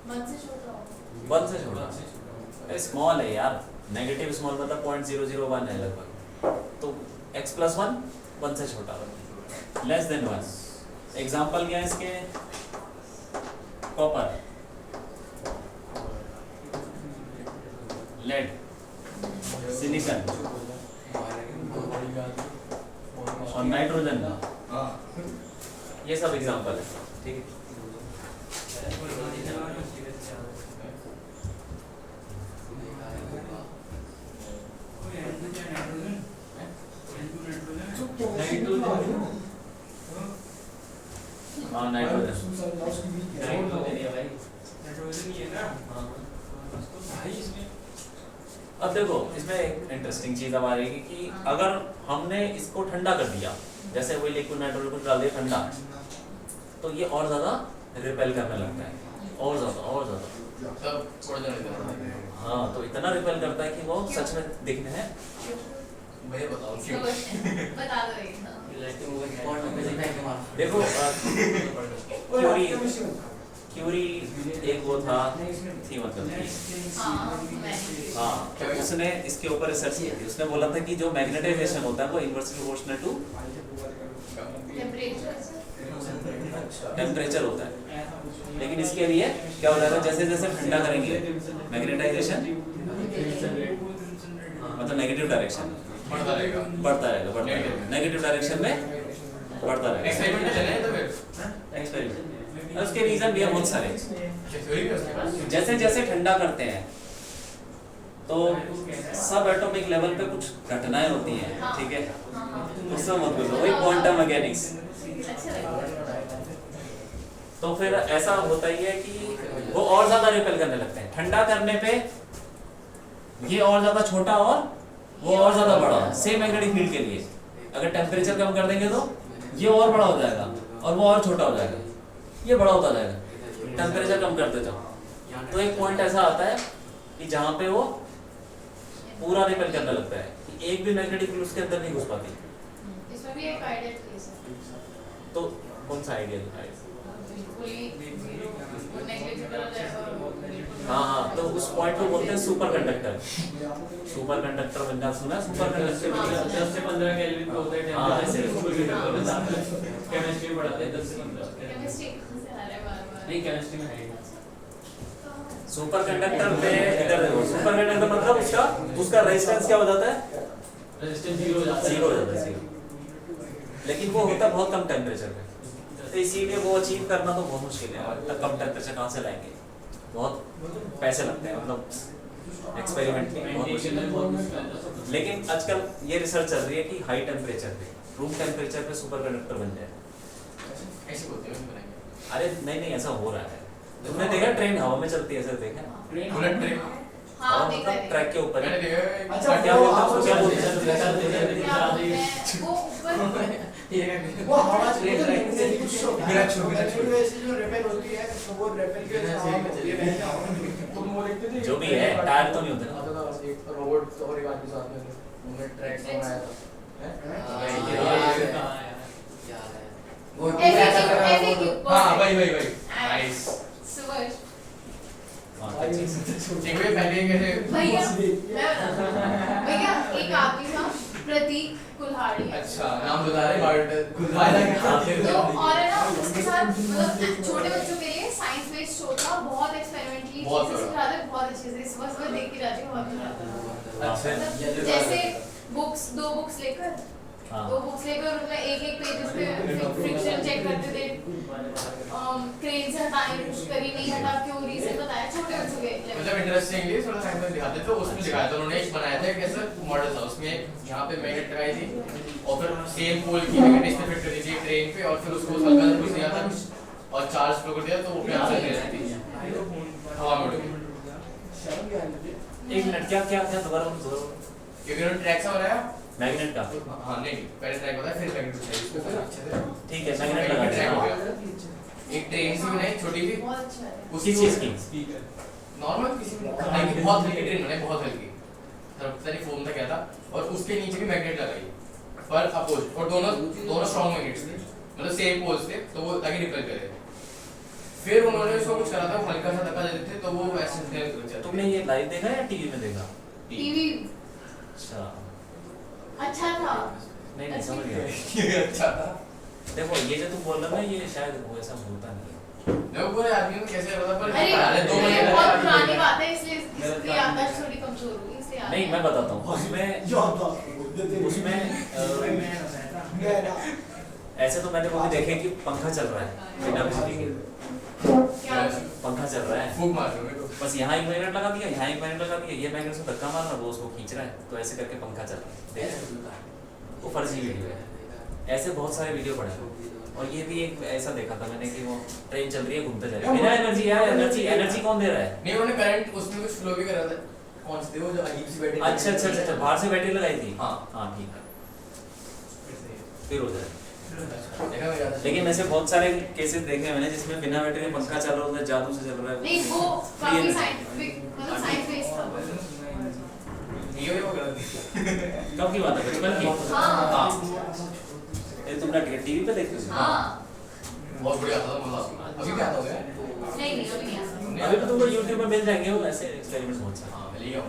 मन से छोटा होगा। 1 से छोटा, स्मॉल है यार, नेगेटिव स्मॉल मतलब 0.001 है लगभग, तो x + 1 से छोटा, लेस देन 1। एग्जाम्पल क्या है इसके, कॉपर, लेड, सिलिकॉन और नाइट्रोजन, ये सब एग्जाम्पल है, ठीक है। हाँ नाइट्रोजन, अब देखो इसमें एक इंटरेस्टिंग चीज अब आ रही है कि अगर हमने इसको ठंडा कर दिया, जैसे वही लिक्विड नाइट्रोजन को डाल दिया ठंडा, तो ये और ज्यादा रिपेल करने लगता है, और ज्यादा तब थोड़ा जल्दी हाँ, तो इतना रिपेल करता है कि वो सच में दिखने हैं। भैया बताओ क्यों। बता दो एक। देखो क्यूरी एक वो था थी मतलब थी, हाँ मैंने हाँ, तो उसने इसके ऊपर रिसर्च की थी। उसने बोला था कि जो मैग्नेटाइजेशन होता है वो इनवर्सली प्रोपोर्शनल टू टेम्परेचर होता है, लेकिन इसके लिए क्या हो जाएगा, जैसे जैसे ठंडा करेंगे मैग्नेटाइजेशन मतलब नेगेटिव डायरेक्शन बढ़ता रहेगा नेगेटिव डायरेक्शन में बढ़ता रहेगा। एक्सपेरिमेंट चले तो फिर एक्सपेरिमेंट उसके रीजन भी है बहुत सारे, थ्योरी भी उसके पास। जैसे जैसे ठंडा करते हैं तो सब एटॉमिक लेवल पे कुछ घटनाएं होती हैं, ठीक है, उससे मत बोलो, वही क्वांटम मैकेनिक्स। अच्छा लगा। तो फिर ऐसा होता ही है कि वो और ज्यादा रिपेल करने लगते हैं, ठंडा करने पे ये और ज्यादा छोटा और वो और ज्यादा बड़ा, सेम मैग्नेटिक फील्ड के लिए। अगर टेम्परेचर कम कर देंगे तो ये और बड़ा हो जाएगा और वो और छोटा हो जाएगा, ये बड़ा होता जाएगा, टेम्परेचर कम करते जाओ। तो एक पॉइंट ऐसा आता है कि जहाँ पे वो पूरा रिपेल करने लगता है कि एक भी मैग्नेटिक फील्ड उसके अंदर नहीं घुस पाती। इसमें भी एक आइडियल केस है। तो कौन सा आइडिया है? बिल्कुल ही वो नेग्लिजिबल हो जाएगा और वो बिल्कुल। हाँ, तो उस पॉइंट को बोलते हैं सुपर कंडक्टर। सुपर कंडक्टर बनना सुना, सुपर कंडक्टर 10 से 15 केल्विन पे होता है केमिस्ट्री पढ़ाते हैं 10 से 15 केमिस्ट्री से आ रहा है बार-बार। नहीं केमिस्ट्री में है सुपर कंडक्टर पे इधर देखो, सुपर कंडक्टर मतलब उसका रेजिस्टेंस क्या हो जाता है, रेजिस्टेंस 0 हो जाता है, जीरो हो जाता है, जीरो। लेकिन वो होता है बहुत कम टेम्परेचर पे, तो इसीलिए वो अचीव करना तो बहुत मुश्किल है। और कम टेम्परेचर कहाँ से लाएंगे, बहुत पैसे लगते हैं, मतलब एक्सपेरिमेंट में बहुत मुश्किल है। लेकिन आजकल ये रिसर्च चल रही है कि हाई टेम्परेचर पे, रूम टेम्परेचर पे सुपर कंडक्टर बन जाए। कैसे बोलते हैं बनाएंगे? अरे नहीं ऐसा हो रहा है। तुमने देखा ट्रेन हवा में चलती है, ऐसे देखा? बुलेट ट्रेन हाँ और देखा मतलब है। ट्रैक के ऊपर मैंने है। देखा है। अच्छा, क्या बोलते हैं उसको, क्या बोलते हैं? क्या बोलते हैं? वो ऊपर वो हवा से बिना छू वैसे जो रेपेल होती है तो वो रेपेल के हवा में होती है। तुम वो लिखते थे जो भी है, टायर तो नहीं होते ना। आता था एक रोबोट और एक आदमी साथ में थे, उन्होंने ट्रैक से बनाया था। वो FAQ हाँ भाई नाइस। सुबह हाँ, क्या चीज़? एक वे पहले कैसे भैया भैया एक आदमी था प्रतीक कुल्हाड़ी। अच्छा नाम बता रहे बट तो और है ना उसके साथ मतलब छोटे बच्चों के लिए साइंस बेस्ड शो था, बहुत एक्सपेरिमेंटली बहुत चीजें बड़ा। सिखाते हैं, बहुत अच्छे से। सुबह सुबह देख के जाती हूँ, बहुत मजा आता है। अच्छा मतलब जैसे दो बुक्स लेकर हाँ। उसमें एक एक पेजेस पे फ्रिक्शन चेक करते थे, क्रेन से हटाए पुश करी नहीं हटा, क्यों रीजन बताया छोटे बच्चों के level मतलब इंटरेस्टिंगली थोड़ा साइंस में दिखाते थे, उसमें दिखाया था उन्होंने, एक बनाया था कैसा मॉडल था, उसमें यहाँ पे मैग्नेट लगाई थी और फिर सेम पोल की मैग्नेट इस पे फिट कर दी थी ट्रेन पे, और फिर उसको हल्का सा पुश दिया था और चार्ज फ्लो कर दिया तो वो अपने आप चलती रहती थी हवा में उड़ के। एक मिनट, क्या क्या क्या दोबारा बोलो। क्योंकि उन्होंने ट्रैक सा बनाया। मैग्नेट का हाँ नहीं पहले ट्रैक बताया फिर मैग्नेट बताया, इसको फिर अच्छे से ठीक है, मैग्नेट लगा ट्रैक हो दिया। गया। एक ट्रेन सी बनाई छोटी सी, बहुत अच्छा है। उसी चीज की नॉर्मल किसी भी नहीं कि बहुत हल्की ट्रेन बनाई, बहुत हल्की, पता नहीं फोम था क्या था, और उसके नीचे भी मैग्नेट लगाई पर अपोज, और दोनों स्ट्रॉन्ग मैग्नेट्स थे, मतलब सेम पोल्स थे तो वो ताकि रिपेल करे। फिर उन्होंने उसको कुछ करा था, वो हल्का सा धक्का देते थे तो वो वैसे चलते। तुमने ये लाइव देखा या टीवी में देखा? टीवी अच्छा, अच्छा था। नहीं नहीं समझ गया। अच्छा था। देखो ये जो तुम बोल रहे हो ना, ये शायद वो ऐसा होता नहीं है। देखो पूरे आदमी को कैसे पता, पर अरे पहले 2 ये महीने बहुत पुरानी बात है, इसलिए इसकी याददाश्त थोड़ी कमजोर होगी, इसलिए याद नहीं मैं बताता हूँ ऐसे तो मैंने कभी देखे कि पंखा चल रहा है बिना बिजली के, क्या पंखा चल रहा है, फूक मार रहे हो मेरे को। बस यहाँ एक मैग्नेट लगा दिया, यहाँ एक मैग्नेट लगा दिया, ये मैग्नेट से धक्का मार रहा है, वो उसको खींच रहा है, तो ऐसे करके पंखा चल रहा है। देख वो फर्जी वीडियो है, ऐसे बहुत सारे वीडियो पड़े हैं। और ये भी एक ऐसा देखा था मैंने कि वो ट्रेन चल रही है, घूमते जा रही है, बिना एनर्जी यार, एनर्जी कौन दे रहा है? नहीं उन्होंने करंट उसमें कुछ फ्लो भी करा था, कौन सी थी वो जो अजीब सी बैटरी। अच्छा अच्छा अच्छा, बाहर से बैटरी लगाई थी। हाँ। हाँ ठीक है, फिर हो जाए। देखा मैं याद है। लेकिन ऐसे बहुत सारे केसेस देखे हैं मैंने जिसमें बिना बैटरी के पंखा चल रहा होता है, जादू से चल रहा है। नहीं वो काफी साइंटिफिक, मतलब साइंस बेस्ड था। ये वो गलत थी। कब की बात है? बचपन की? हाँ ये तुमने टीवी पे देखते हो? हाँ। बहुत बढ़िया था मजा। अभी क्या आता है? नहीं नहीं अभी नहीं आता। अभी तो तुमको YouTube पे मिल जाएंगे वो ऐसे एक्सपेरिमेंट्स बहुत सारे। हाँ मिलेगा वो।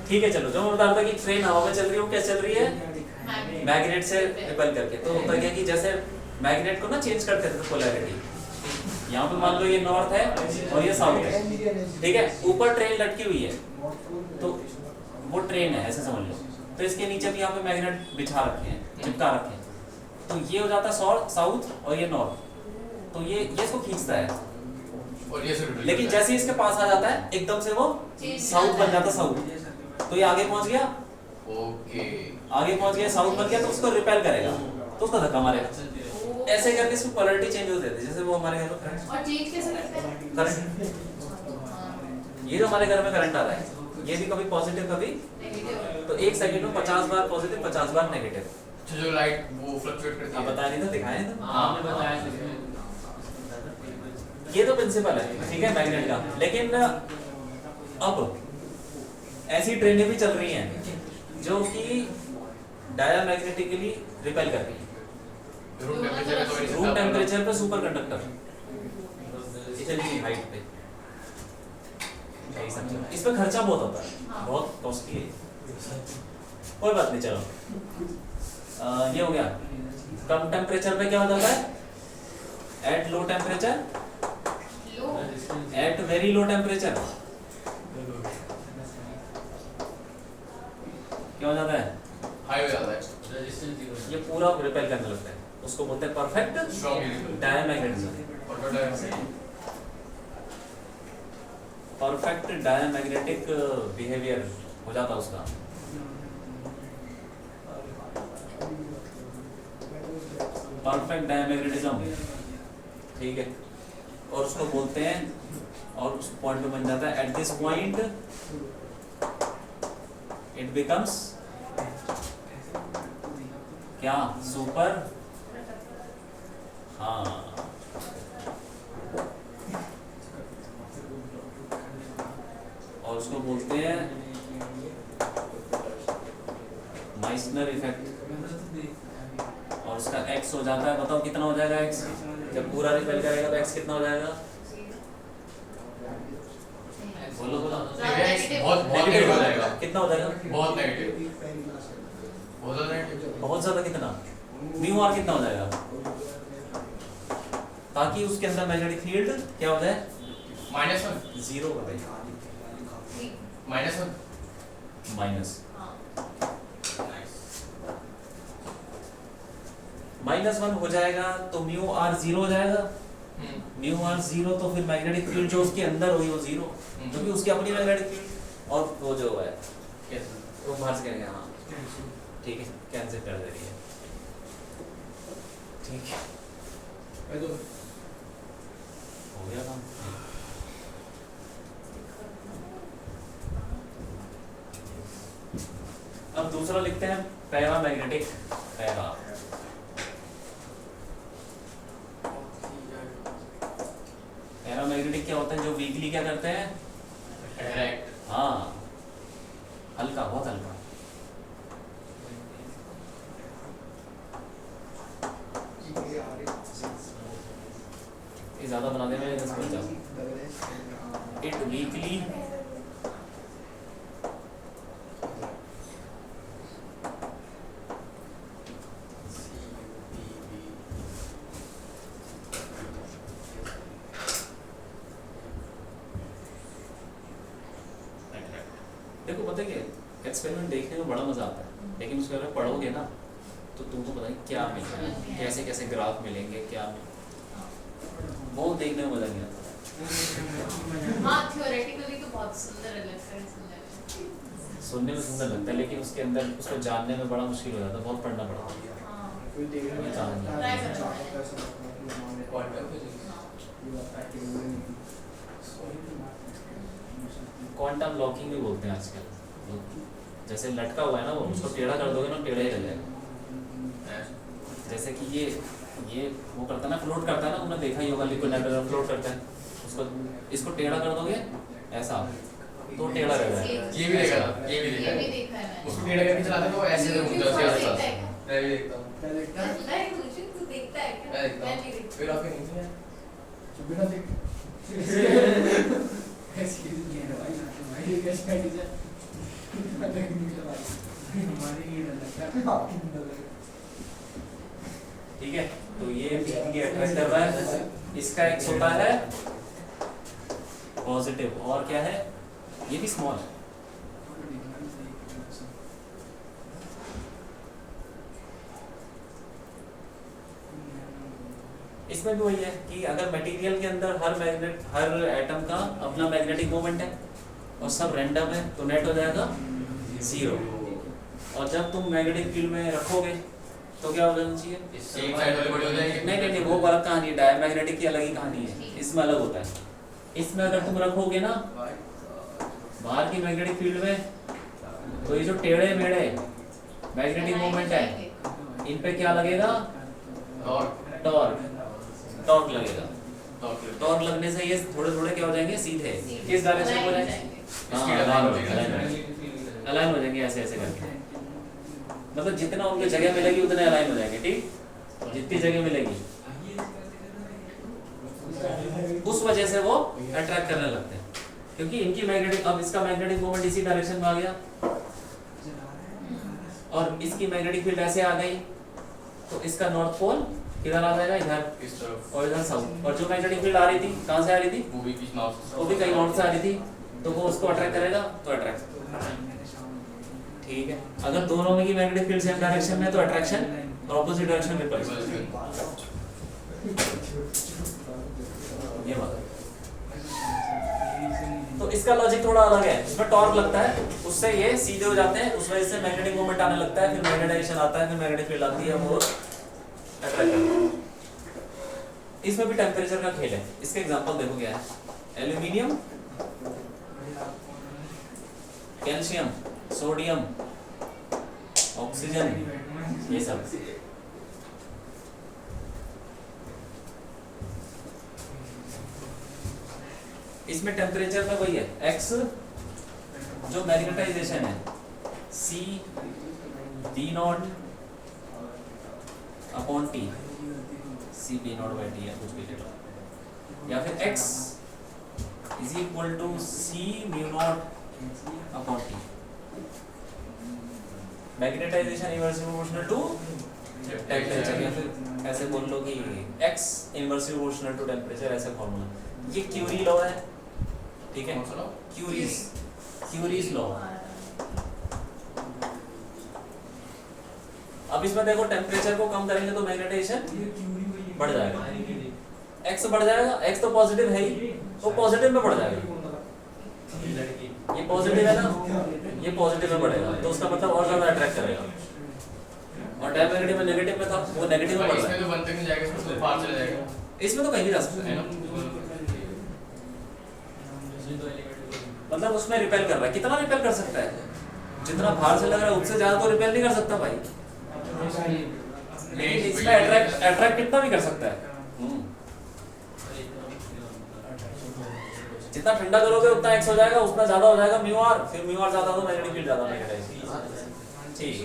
ठीक है चलो, जो मैं बता रहा था कि ट्रेन हवा में चल रही है, वो क्या चल रही है? मैग्नेट से रिपेल करके। तो होता क्या कि जैसे मैग्नेट को ना चेंज करते थे पोलैरिटी, यहाँ पे मान लो ये नॉर्थ है और ये साउथ है, ठीक है, ऊपर ट्रेन लटकी हुई है तो वो ट्रेन है ऐसे समझ लो, तो इसके नीचे भी यहाँ पे मैग्नेट बिछा रखे हैं, चिपका रखे हैं, तो ये हो जाता है साउथ और ये नॉर्थ, तो ये इसको खींचता है। और ये से लेकिन जैसे ही इसके पास आ जाता है एकदम से वो साउथ बन जाता है, साउथ, तो ये आगे पहुंच गया, ओके आगे पहुंच गया, साउथ बन गया, तो उसको रिपेल करेगा, तो उसका धक्का मारेगा। ऐसे करके इसकी पोलैरिटी चेंज हो जाती है, जैसे वो हमारे घर में और चेंज कैसे करते हैं? करंट, ये जो हमारे घर में करंट आ रहा है, ये भी कभी पॉजिटिव कभी, नेगेटिव। तो 1 सेकंड में 50 बार पॉजिटिव 50 बार नेगेटिव। जो लाइट वो फ्लक्चुएट करती आप है। बता नहीं था, दिखाए था, आपने बताया था। ये तो प्रिंसिपल है, ठीक है, मैग्नेट का। लेकिन अब ऐसी ट्रेनें भी चल रही हैं जो कि डायमैग्नेटिकली रिपेल कर रही है, रूम टेम्परेचर पे तो रूम टेम्परेचर पे सुपर कंडक्टर इतनी हाइट पे। यही सब चल रहा है। इस पे खर्चा बहुत होता है, बहुत कॉस्टली है, कोई बात नहीं, चलो ये हो गया। कम टेम्परेचर पे क्या हो जाता है? At low temperature, low at very low temperature क्या हो जाता है? हाई हो जाता है। Resistance zero. ये पूरा रिपेल करने लगता है, उसको बोलते हैं परफेक्ट स्ट्रॉन्ग डायमैग्नेटिज्म। और टोटल परफेक्ट डायमैग्नेटिक बिहेवियर हो जाता है उसका। परफेक्ट डायमैग्नेटिज्म, ठीक है, और उसको बोलते हैं, और उस पॉइंट पे बन जाता है, at this point it becomes क्या? सुपर, हाँ, और उसको बोलते हैं माइसनर इफेक्ट, और उसका एक्स हो जाता है, बताओ कितना हो जाएगा एक्स? जब पूरा रिपेल करेगा तो एक्स कितना हो जाएगा? बोलो बोलो, बहुत नेगेटिव हो जाएगा। कितना हो जाएगा? बहुत नेगेटिव, बहुत ज़्यादा नेगेटिव। बहुत ज्यादा कितना? म्यू आर कितना हो जाएगा? ताकि उसके अंदर मैग्नेटिक फील्ड क्या हो जाए, -1 जीरो हो जाए, -1 माइनस हाँ -1 हो जाएगा तो म्यू आर जीरो हो जाएगा, म्यू आर जीरो तो फिर मैग्नेटिक फील्ड जो उसके अंदर हुई वो जीरो, क्योंकि उसकी अपनी मैग्नेटिक फील्ड और वो जो है वो बाहर से करेंगे, हाँ ठीक है कैंसिल कर दे रही है, ठीक है हो गया काम। अब दूसरा लिखते हैं पैरामैग्नेटिक, पैरामैग्नेटिक क्या होता है, जो वीकली क्या करते हैं, अट्रैक्ट हाँ हल्का, बहुत हल्का, ये ज्यादा बना दे मैं इसको बचा, इट वीकली देखो पता है क्या, एक्सपेरिमेंट देखने में बड़ा मजा आता है, लेकिन उसके अगर पढ़ोगे ना तो तुमको पता नहीं क्या मिलेगा, कैसे कैसे ग्राफ मिलेंगे, क्या वो देखने में मजा नहीं आता। हाँ थियोरेटिकली तो बहुत सुंदर लगता है, सुनने में सुंदर लगता है, लेकिन उसके अंदर उसको जानने में बड़ा मुश्किल हो जाता है, बहुत पढ़ना पड़ता है। हाँ try quantum physics quantum locking भी बोलते हैं आजकल, जैसे लटका हुआ है ना वो, उसको टेढ़ा कर दोगे ना टेढ़ा ही रह जाएगा, जैसे कि ये वो करता है ना, फ्लोट करता है ना, तुमने देखा ही होगा लिक्विड नाइट्रोजन फ्लोट करता है, उसको इसको टेढ़ा कर दोगे ऐसा तो टेढ़ा रह जाएगा। ये भी देखा था, ये भी ये देखा भी देखा है मैंने। उसको टेढ़ा करके चलाते तो वो ऐसे से घूमता है, ऐसे देखता है ऐसे मैं भी देखता हूँ, क्या देखता है? नहीं मुझे तू देखता है क्या? मैं देखता मैं हूँ नहीं देखती। फिर आपके नहीं है बिना देख एक्सक्यूज मी भाई, ना तो भाई ये कैसे बैठ जा हमारी ये लगता है आपकी नजर। ठीक है, तो ये अट्रैक्ट कर रहा है, इसका एक होता है पॉजिटिव, और क्या है, ये भी स्मॉल है, इसमें भी वही है कि अगर मटेरियल के अंदर हर एटम का अपना मैग्नेटिक मोमेंट है और सब रैंडम है तो नेट हो जाएगा जीरो, और जब तुम मैग्नेटिक फील्ड में रखोगे तो क्या हो जाना चाहिए, इससे एक साइड वाले बड़े हो जाएंगे। नहीं वो अलग कहानी है, डायमैग्नेटिक की अलग ही कहानी है, इसमें अलग होता है। इसमें अगर तुम रखोगे ना बाहर की मैग्नेटिक फील्ड में, तो ये जो टेढ़े मेढ़े मैग्नेटिक मोमेंट है इन पे क्या लगेगा, टॉर्क लगेगा, टॉर्क लगने से ये थोड़े थोड़े क्या हो जाएंगे, सीधे किस डायरेक्शन में हो जाएंगे, अलाइन हो जाएंगे ऐसे ऐसे करके, मतलब जितना उनकी जगह मिलेगी उतने अलाइन हो जाएंगे, ठीक, जितनी जगह मिलेगी उस वजह से वो अट्रैक्ट करने लगते हैं, क्योंकि इनकी मैग्नेटिक, अब इसका मैग्नेटिक मोमेंट इसी डायरेक्शन में आ गया और इसकी मैग्नेटिक फील्ड ऐसे आ गई, तो इसका नॉर्थ पोल किधर आ जाएगा, इधर इस तरफ और इधर साउथ, और जो मैग्नेटिक फील्ड आ रही थी कहाँ से आ रही थी, वो भी बीच नॉर्थ वो भी कहीं नॉर्थ से आ रही थी, तो वो उसको अट्रैक्ट करेगा, तो अट्रैक्ट, ठीक है। अगर दोनों में की मैग्नेटिक फील्ड सेम डायरेक्शन में है तो अट्रैक्शन, और ऑपोजिट डायरेक्शन में रिपल्शन, ये बात है। तो इसका लॉजिक थोड़ा अलग है, इसमें टॉर्क लगता है, उससे ये सीधे हो जाते हैं, उस वजह से मैग्नेटिक मोमेंट आने लगता है, फिर मैग्नेटाइजेशन आता है, फिर मैग्नेटिक फील्ड आती है, वो अट्रैक्ट करता है। इसमें भी टेम्परेचर का खेल है, इसका एग्जांपल देखो क्या है, एल्यूमिनियम, कैल्शियम, सोडियम, ऑक्सीजन, ये सब इसमें टेम्परेचर में वही है, x जो मैग्नेटाइजेशन है C D not upon T, C D not by T या कुछ भी ले लो, या फिर x is equal to C mu not upon T, magnetization inversely proportional to temperature, या फिर ऐसे बोल लो कि x inversely proportional to temperature, ऐसा फॉर्मूला। ये क्यूरी लॉ है, ठीक है, कौन सा law? Curies law. अब इसमें देखो टेम्परेचर को कम करेंगे तो मैग्नेटाइजेशन बढ़ जाएगा, x बढ़ जाएगा, x तो पॉजिटिव है ही, तो पॉजिटिव में बढ़ जाएगा। ये पॉजिटिव है ना, ये पॉजिटिव में बढ़ेगा, तो उसका मतलब और ज्यादा अट्रैक्ट करेगा। और डायमैग्नेटिक में नेगेटिव में था, वो नेगेटिव में बढ़ रहा इसमें तो 1 तक नहीं जाएगा, इसमें तो बाहर चला जाएगा, है। इसमें तो कहीं भी जा सकता है है, ना? मतलब उसमें रिपेल कर रहा है। कितना रिपेल कर सकता है? जितना बाहर से लग रहा है उससे ज्यादा तो रिपेल नहीं कर सकता भाई, लेकिन इसमें अट्रैक्ट कितना भी कर सकता है। जितना ठंडा करोगे उतना x हो जाएगा, उतना ज्यादा हो जाएगा म्यू आर, फिर म्यू आर ज्यादा तो मैग्नेटिक फील्ड ज्यादा मैग्नेटाइज। ठीक,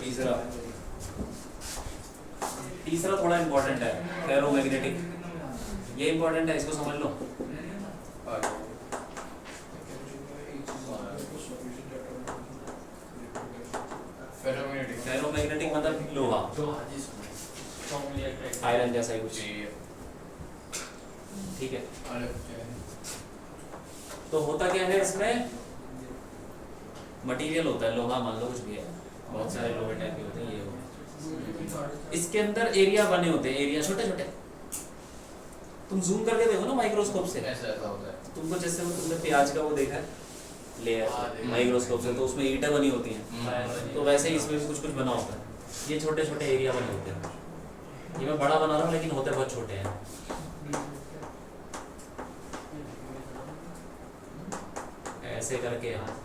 तीसरा तीसरा थोड़ा इंपॉर्टेंट है, फेरोमैग्नेटिक। ये इंपॉर्टेंट है, इसको समझ लो। फेरोमैग्नेटिक मतलब लोहा, आयरन जैसा ही कुछ, ठीक है। तो होता क्या है इसमें, मटेरियल होता है लोहा, मान लो कुछ भी है, बहुत सारे लोहे टाइप के होते हैं, ये होते। इसके अंदर एरिया बने होते हैं, एरिया छोटे छोटे, तुम जूम करके देखो ना माइक्रोस्कोप से, ऐसा होता है। तुमको जैसे वो तुमने प्याज का वो देखा है लेयर माइक्रोस्कोप से, तो उसमें ईंटें बनी होती हैं, तो वैसे ही इसमें भी कुछ कुछ बना होता है। ये छोटे छोटे एरिया बने होते हैं, ये मैं बड़ा बना रहा हूँ लेकिन होते बहुत छोटे हैं। ऐसे करके यहाँ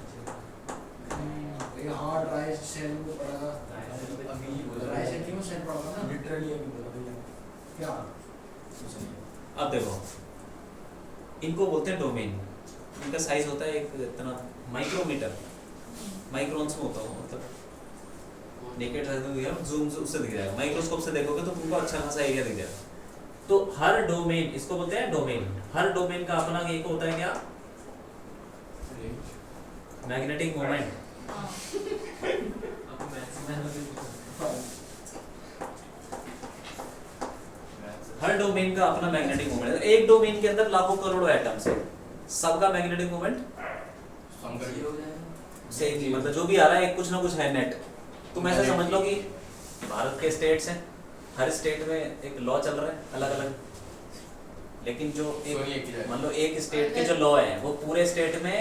ये हार्ड राइस सेल को पड़ेगा, राइस सेल क्यों सेल पड़ेगा ना, लिटरली अभी बोला भैया क्या अब देखो, इनको बोलते हैं डोमेन। इनका साइज होता है एक इतना माइक्रोमीटर, माइक्रोन्स में होता है, मतलब नेकेड जूम उससे दिख जाएगा, माइक्रोस्कोप से देखोगे तो तुमको अच्छा खासा एरिया दिख जाएगा। तो हर डोमेन, इसको बोलते हैं डोमेन, हर डोमेन का अपना एक होता है क्या, मैग्नेटिक मोमेंट। हर डोमेन का अपना मैग्नेटिक मोमेंट है। एक डोमेन के अंदर लाखों करोड़ों एटम्स है, सबका मैग्नेटिक मोमेंट सेम ही, मतलब जो भी आ रहा है कुछ ना कुछ है नेट। तुम ऐसा समझ लो कि भारत के स्टेट्स हैं, हर स्टेट में एक लॉ चल रहा है अलग अलग, लेकिन जो एक मान लो एक स्टेट के जो लॉ है वो पूरे स्टेट में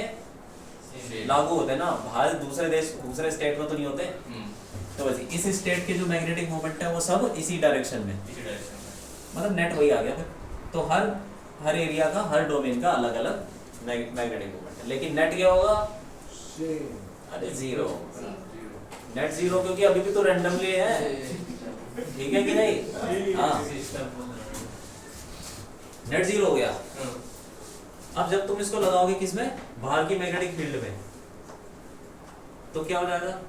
लागू होते हैं ना, बाहर दूसरे देश दूसरे स्टेट में तो नहीं होते। तो वैसे इस स्टेट के जो मैग्नेटिक मोमेंट है वो सब इसी डायरेक्शन में, मतलब नेट वही आ गया फिर। तो हर एरिया का, हर डोमेन का अलग अलग मैग्नेटिक मोमेंट है, लेकिन नेट क्या होगा, अरे जीरो, नेट जीरो, क्योंकि अभी भी तो रैंडमली है, ठीक है कि नहीं। हाँ, नेट जीरो हो गया। अब जब तुम इसको लगाओगे किसमें, बाहर की मैग्नेटिक फील्ड में, तो क्या हो जाएगा,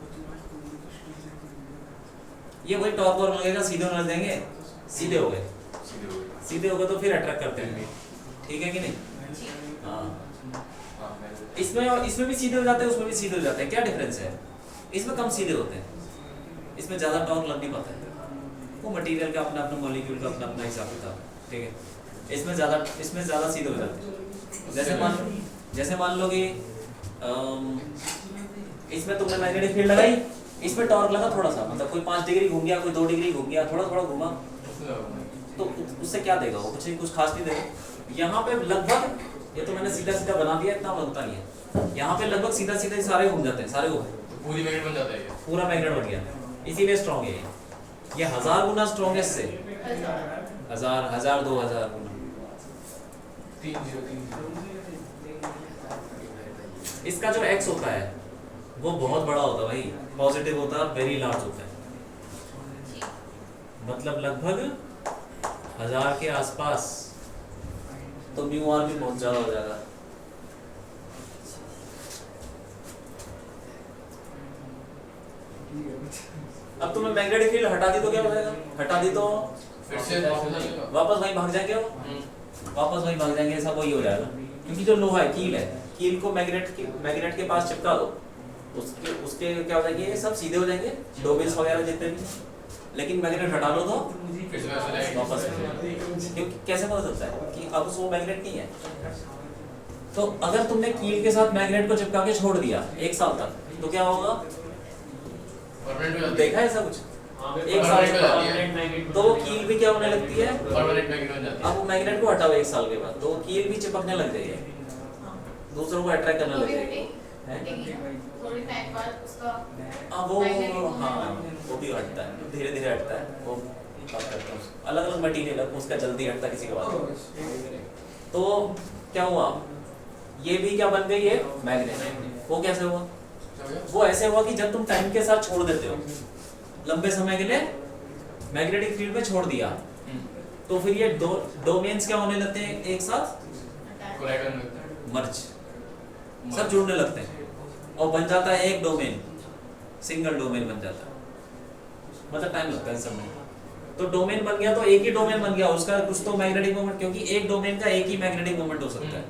ये वही टॉर्क और लगेगा, सीधे होने लग जाएंगे, सीधे हो गए, सीधे हो गए तो फिर अट्रैक्ट करते हैं, ठीक है कि नहीं। हाँ, इसमें भी सीधे हो जाते हैं, उसमें भी सीधे हो जाते हैं, क्या डिफरेंस है, इसमें कम सीधे होते हैं, इसमें ज्यादा टॉर्क लग नहीं पाता है, वो मटेरियल का अपना अपना मॉलिक्यूल का अपना अपना हिसाब किताब, ठीक है। इसमें ज्यादा सीधे हो जाते हैं। जैसे मान लो कि इसमें तुमने मैग्नेटिक फील्ड लगाई, इसमें टॉर्क लगा थोड़ा सा, मतलब कोई 5 डिग्री घूम गया, कोई 2 डिग्री घूम गया, थोड़ा थोड़ा घूमा, तो उससे क्या देगा वो, कुछ खास नहीं देगा। यहाँ पे लगभग, ये तो मैंने सीधा सीधा बना दिया, इतना बनता नहीं है, यहाँ पे लगभग सीधा सीधा सारे घूम जाते हैं, सारे घूम, पूरी मैग्नेट बन जाता है, पूरा मैग्नेट बन गया, इसीलिए स्ट्रॉन्ग है ये 1000 गुना स्ट्रॉन्गेस्ट से, 1000 2000 गुना। इसका जो x होता है वो बहुत बड़ा होता है भाई, पॉजिटिव होता है, वेरी लार्ज होता है, मतलब लगभग 1000 के आसपास, तो म्यू आर भी बहुत ज्यादा हो जाएगा। अब तुमने मैग्नेटिक फील्ड हटा दी तो क्या हो जाएगा? हटा दी तो फिर से वापस वहीं भाग जाएंगे वो, वापस वहीं भाग जाएंगे, सब वही हो जाएगा। क्योंकि जो लोहा है, कील को मैग्नेट के पास चिपका दो, उसके उसके क्या हो जाएंगे, ये सब सीधे हो जाएंगे, डोमेन्स वगैरह जितने भी। लेकिन मैग्नेट हटा लो तो फिर से वैसे जाएगा। वापस, क्योंकि कैसे पता चलता है कि अब वो मैग्नेट नहीं है? तो अगर तुमने कील के साथ मैग्नेट को चिपका के छोड़ दिया 1 साल तक, तो क्या होगा? परमानेंट हो जाती है। देखा है ऐसा कुछ? 1 साल परमानेंट हो जाती है। तो वो कील भी क्या होने लगती है? परमानेंट मैग्नेट हो जाती है। अब वो मैग्नेट को हटाओ 1 साल के बाद, तो वो कील भी चिपकने लग जाएगी, दूसरों को अट्रैक्ट करने तो लग भी जाएगी। हटेगी ना, थोड़ी टाइम बाद उसका अब वो magnetic moment हाँ, वो भी हटता है, धीरे धीरे हटता है वो। बात करते हैं अलग अलग मटेरियल है, उसका जल्दी हटता किसी के बाद। तो क्या हुआ, ये भी क्या बन गई है? मैग्नेट। वो कैसे हुआ? वो ऐसे हुआ कि जब तुम टाइम के साथ छोड़ देते हो, लंबे समय के लिए मैग्नेटिक फील्ड में छोड़ दिया, तो फिर ये दो डोमेन्स क्या होने लगते हैं एक साथ? कोलैड करने लगता है। मर्ज, सब जुड़ने लगते हैं और बन जाता है एक डोमेन, सिंगल डोमेन बन जाता है। मतलब टाइम लगता है सब में। तो डोमेन बन गया तो एक ही डोमेन बन गया, उसका कुछ तो मैग्नेटिक मोमेंट, क्योंकि एक डोमेन का एक ही मैग्नेटिक मोमेंट हो सकता है।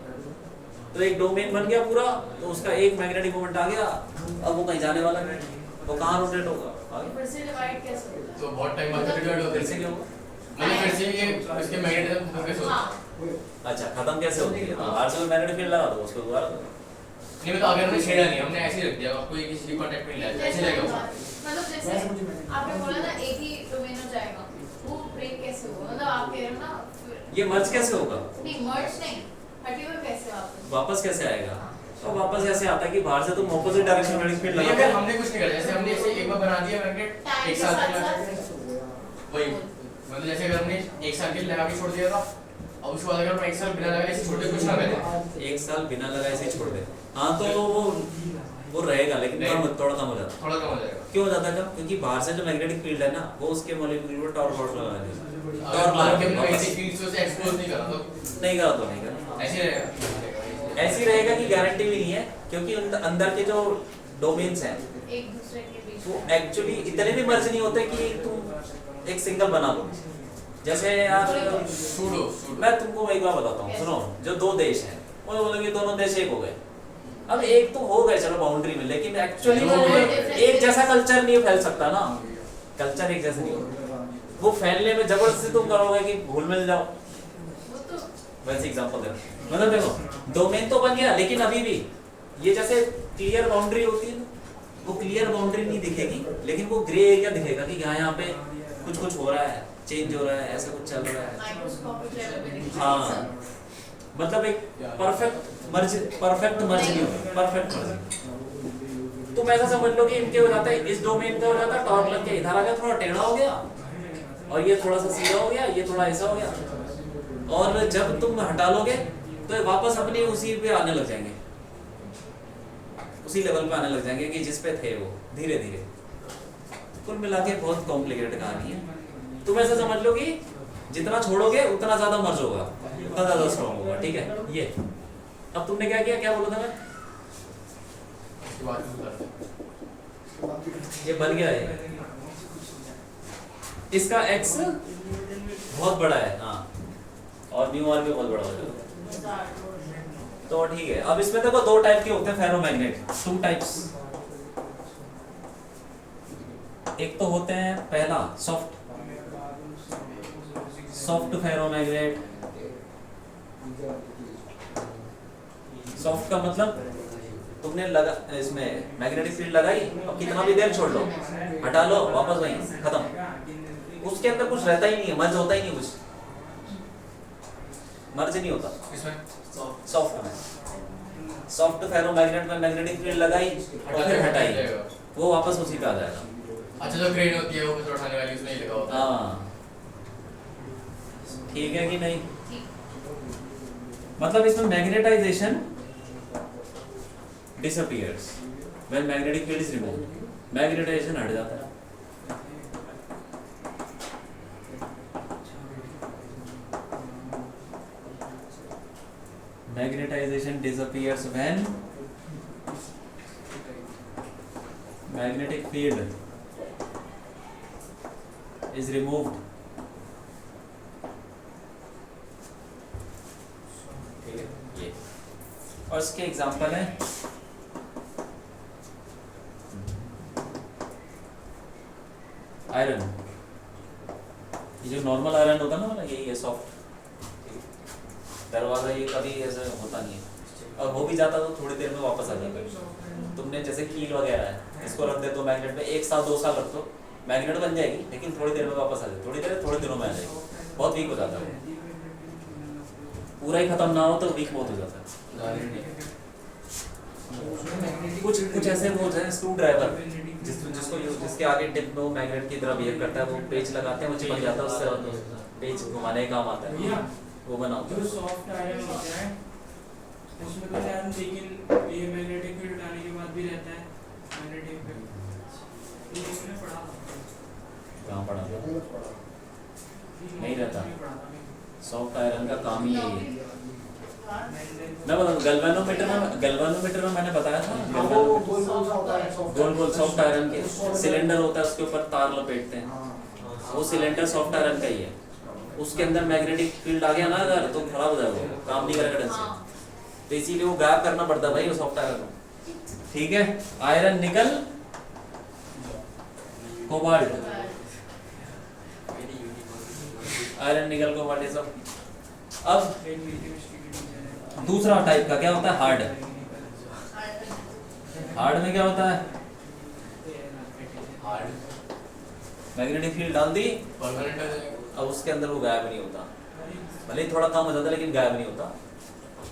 तो एक डोमेन बन गया पूरा, तो उसका एक मैग्नेटिक मोमेंट आ गया, अब वो कहीं जाने वाला नहीं, वो कहाँ रोटेट होगा? आगे फिर से डिवाइड कैसे होता है? तो बहुत टाइम बाद रिटर्न होते फिर से हैं। क्या होगा? मतलब फिर से ये इसके मैग्नेटिज्म कैसे होता है? हाँ, अच्छा, खत्म कैसे होती है? बाहर से मैग्नेटिक फील्ड लगा दो, उसको दोबारा दो। नहीं मतलब अगर हमने छेड़ा नहीं, हमने ऐसे ही रख दिया, कोई किसी से कांटेक्ट नहीं लाया, ऐसे जैसे रहेगा। मतलब जैसे आपने बोला ना एक ही डोमेन हो जाएगा, वो ब्रेक कैसे होगा? मतलब आप कह रहे हो ना ये मर्ज कैसे होगा? नहीं, मर्ज नहीं, हटे हुए कैसे वापस? वापस कैसे आएगा? तो वापस ऐसे आता है कि बाहर से तुम ऑपोजिट डायरेक्शन में मैग्नेटिक फील्ड नहीं लगाते अगर हो। हमने कुछ नहीं करा, जैसे हमने ऐसे एक बार बना दिया मैग्नेट, टाइम एक के साल साथ तक लगा, साथ वही मतलब जैसे अगर हमने 1 साल के लिए लगा के छोड़ दिया था, अब उसके बाद अगर हम 1 साल बिना लगाए ऐसे छोड़ दे, कुछ ना करे, 1 साल बिना लगाए ऐसे ही छोड़ दे, हाँ तो वो रहेगा, लेकिन थोड़ा कम हो जाता है। थोड़ा कम हो जाएगा। क्यों हो जाता है? क्योंकि बाहर से जो मैग्नेटिक फील्ड है ना, वो उसके मॉलिक्यूल को टॉर्क फोर्स लगा देता है। अगर मान के हमने वापस ऐसी फील्ड्स से एक्सपोज नहीं करा तो नहीं करा तो नहीं करा, ऐसे ही रहेगा। ऐसे ही रहेगा कि गारंटी भी नहीं है, क्योंकि अंदर के जो डोमेन्स हैं एक दूसरे के बीच वो एक्चुअली इतने भी मर्ज नहीं होते कि तुम एक सिंगल बना लो। जैसे यार सूडो मैं तुमको एक बार बताता हूँ, सुनो, जो 2 देश हैं वो बोलेंगे दोनों देश एक हो गए। अब एक तो हो गए चलो बाउंड्री में, लेकिन एक्चुअली वो एक जैसा कल्चर नहीं फैल सकता ना, कल्चर एक जैसा नहीं होगा। वो फैलने में जबरदस्ती तुम करोगे कि घुल मिल जाओ, वो तो वैसे एग्जांपल दे रहा हूं। मतलब देखो डोमेन तो बन गया, लेकिन अभी भी ये जैसे क्लियर बाउंड्री होती है ना, वो क्लियर बाउंड्री नहीं दिखेगी, लेकिन वो ग्रे एरिया दिखेगा कि यहाँ पे कुछ कुछ हो रहा है, चेंज हो रहा है, ऐसा कुछ चल रहा है। माइक्रोस्कोपिक लेवल पे दिखता है हाँ, सब। मतलब एक परफेक्ट मर्ज नहीं होता, परफेक्ट मर्ज। तुम ऐसा समझ लो कि इनके हो जाता है, इस डोमेन का हो जाता है टॉर्क लग के इधर आ गया, थोड़ा टेढ़ा हो गया, और ये थोड़ा सा सीधा हो गया, ये थोड़ा ऐसा हो गया, और जब तुम हटा लोगे तो ये वापस अपने उसी पे आने लग जाएंगे, उसी लेवल पे आने लग जाएंगे कि जिस पे थे वो, धीरे धीरे। कुल मिला के बहुत कॉम्प्लिकेटेड कहानी है। तुम ऐसा समझ लो कि जितना छोड़ोगे उतना ज्यादा मर्ज होगा, उतना ज्यादा स्ट्रॉन्ग होगा, ठीक है? ये अब तुमने क्या किया, क्या बोला था मैं? उसके बाद ये बन गया है, इसका x बहुत बड़ा है, हाँ, और म्यू आर भी बहुत बड़ा हो जाएगा, तो ठीक है। अब इसमें देखो 2 टाइप के होते हैं फेरोमैग्नेट, 2 टाइप्स। एक तो होते हैं पहला सॉफ्ट फेरोमैग्नेट। सॉफ्ट का मतलब तुमने लगा इसमें मैग्नेटिक फील्ड लगाई, अब कितना भी देर छोड़ लो, हटा लो, वापस वहीं खत्म। उसके अंदर कुछ रहता ही नहीं है, मर्ज होता ही नहीं, कुछ मर्ज नहीं होता इसमें सॉफ्ट में। सॉफ्ट फेरोमैग्नेट में मैग्नेटिक फील्ड लगाई और फिर हटाई, वो वापस उसी पे आ जाएगा। अच्छा जो क्रेन होती है वो कुछ उठाने वाली उसमें ही लगा होता है। हाँ, ठीक है कि नहीं? मतलब इसमें magnetization disappears when magnetic field is removed, magnetization हट जाता है। Magnetization disappears when magnetic field is removed, ठीक है ये। और इसके एग्जांपल है आयरन, ये जो नॉर्मल आयरन होता है ना, यही है सॉफ्ट दरवाजा, ये कभी ऐसा होता नहीं है, और हो भी जाता तो थोड़ी देर में वापस आ जाता है। तुमने जैसे कील वगैरह है, इसको रख दे तो मैग्नेट में 1 साल 2 साल रख दो, मैग्नेट बन जाएगी, लेकिन थोड़ी देर में वापस आ जाएगी, थोड़ी दिनों में आ जाएगी, बहुत वीक हो जाता है, पूरा ही खत्म ना हो तो वीक बहुत हो जाता है। कुछ ऐसे वो है स्क्रू ड्राइवर जिसके आगे टिप में वो मैग्नेट की तरह बिहेव करता है, वो पेच लगाते हैं, वो चिपक जाता है, उससे पेच घुमाने का काम आता है, वो बनाओ। जो सॉफ्ट आयरन होता है उसमें तो आयरन, लेकिन ये मैग्नेटिक फील्ड आने के बाद भी रहता है मैग्नेटिक फील्ड, ये इसमें पढ़ा था। कहाँ पड़ा था? नहीं रहता। सॉफ्ट आयरन का काम ही यही है। मैं बताऊँ गैल्वेनोमीटर में मैंने बताया था, गोल सॉफ्ट आयरन के सिलेंडर होता है, उसके ऊपर तार लपेटते हैं, वो सिलेंडर सॉफ्ट आयरन का ही है। उसके अंदर मैग्नेटिक फील्ड आ गया ना अगर, तो खराब हो जाएगा, काम नहीं करेगा ढंग से, तो इसीलिए वो गायब करना पड़ता है भाई वो सॉफ्ट आयरन को, ठीक है। आयरन, निकल, कोबाल्ट, आयरन, निकल, कोबाल्ट, ये सब। अब दूसरा टाइप का क्या होता है, हार्ड में क्या होता है, मैग्नेटिक फील्ड डाल दी, परमानेंट आ जाएगा। अब उसके अंदर वो गायब नहीं होता, भले ही थोड़ा कम हो जाता है लेकिन गायब नहीं होता।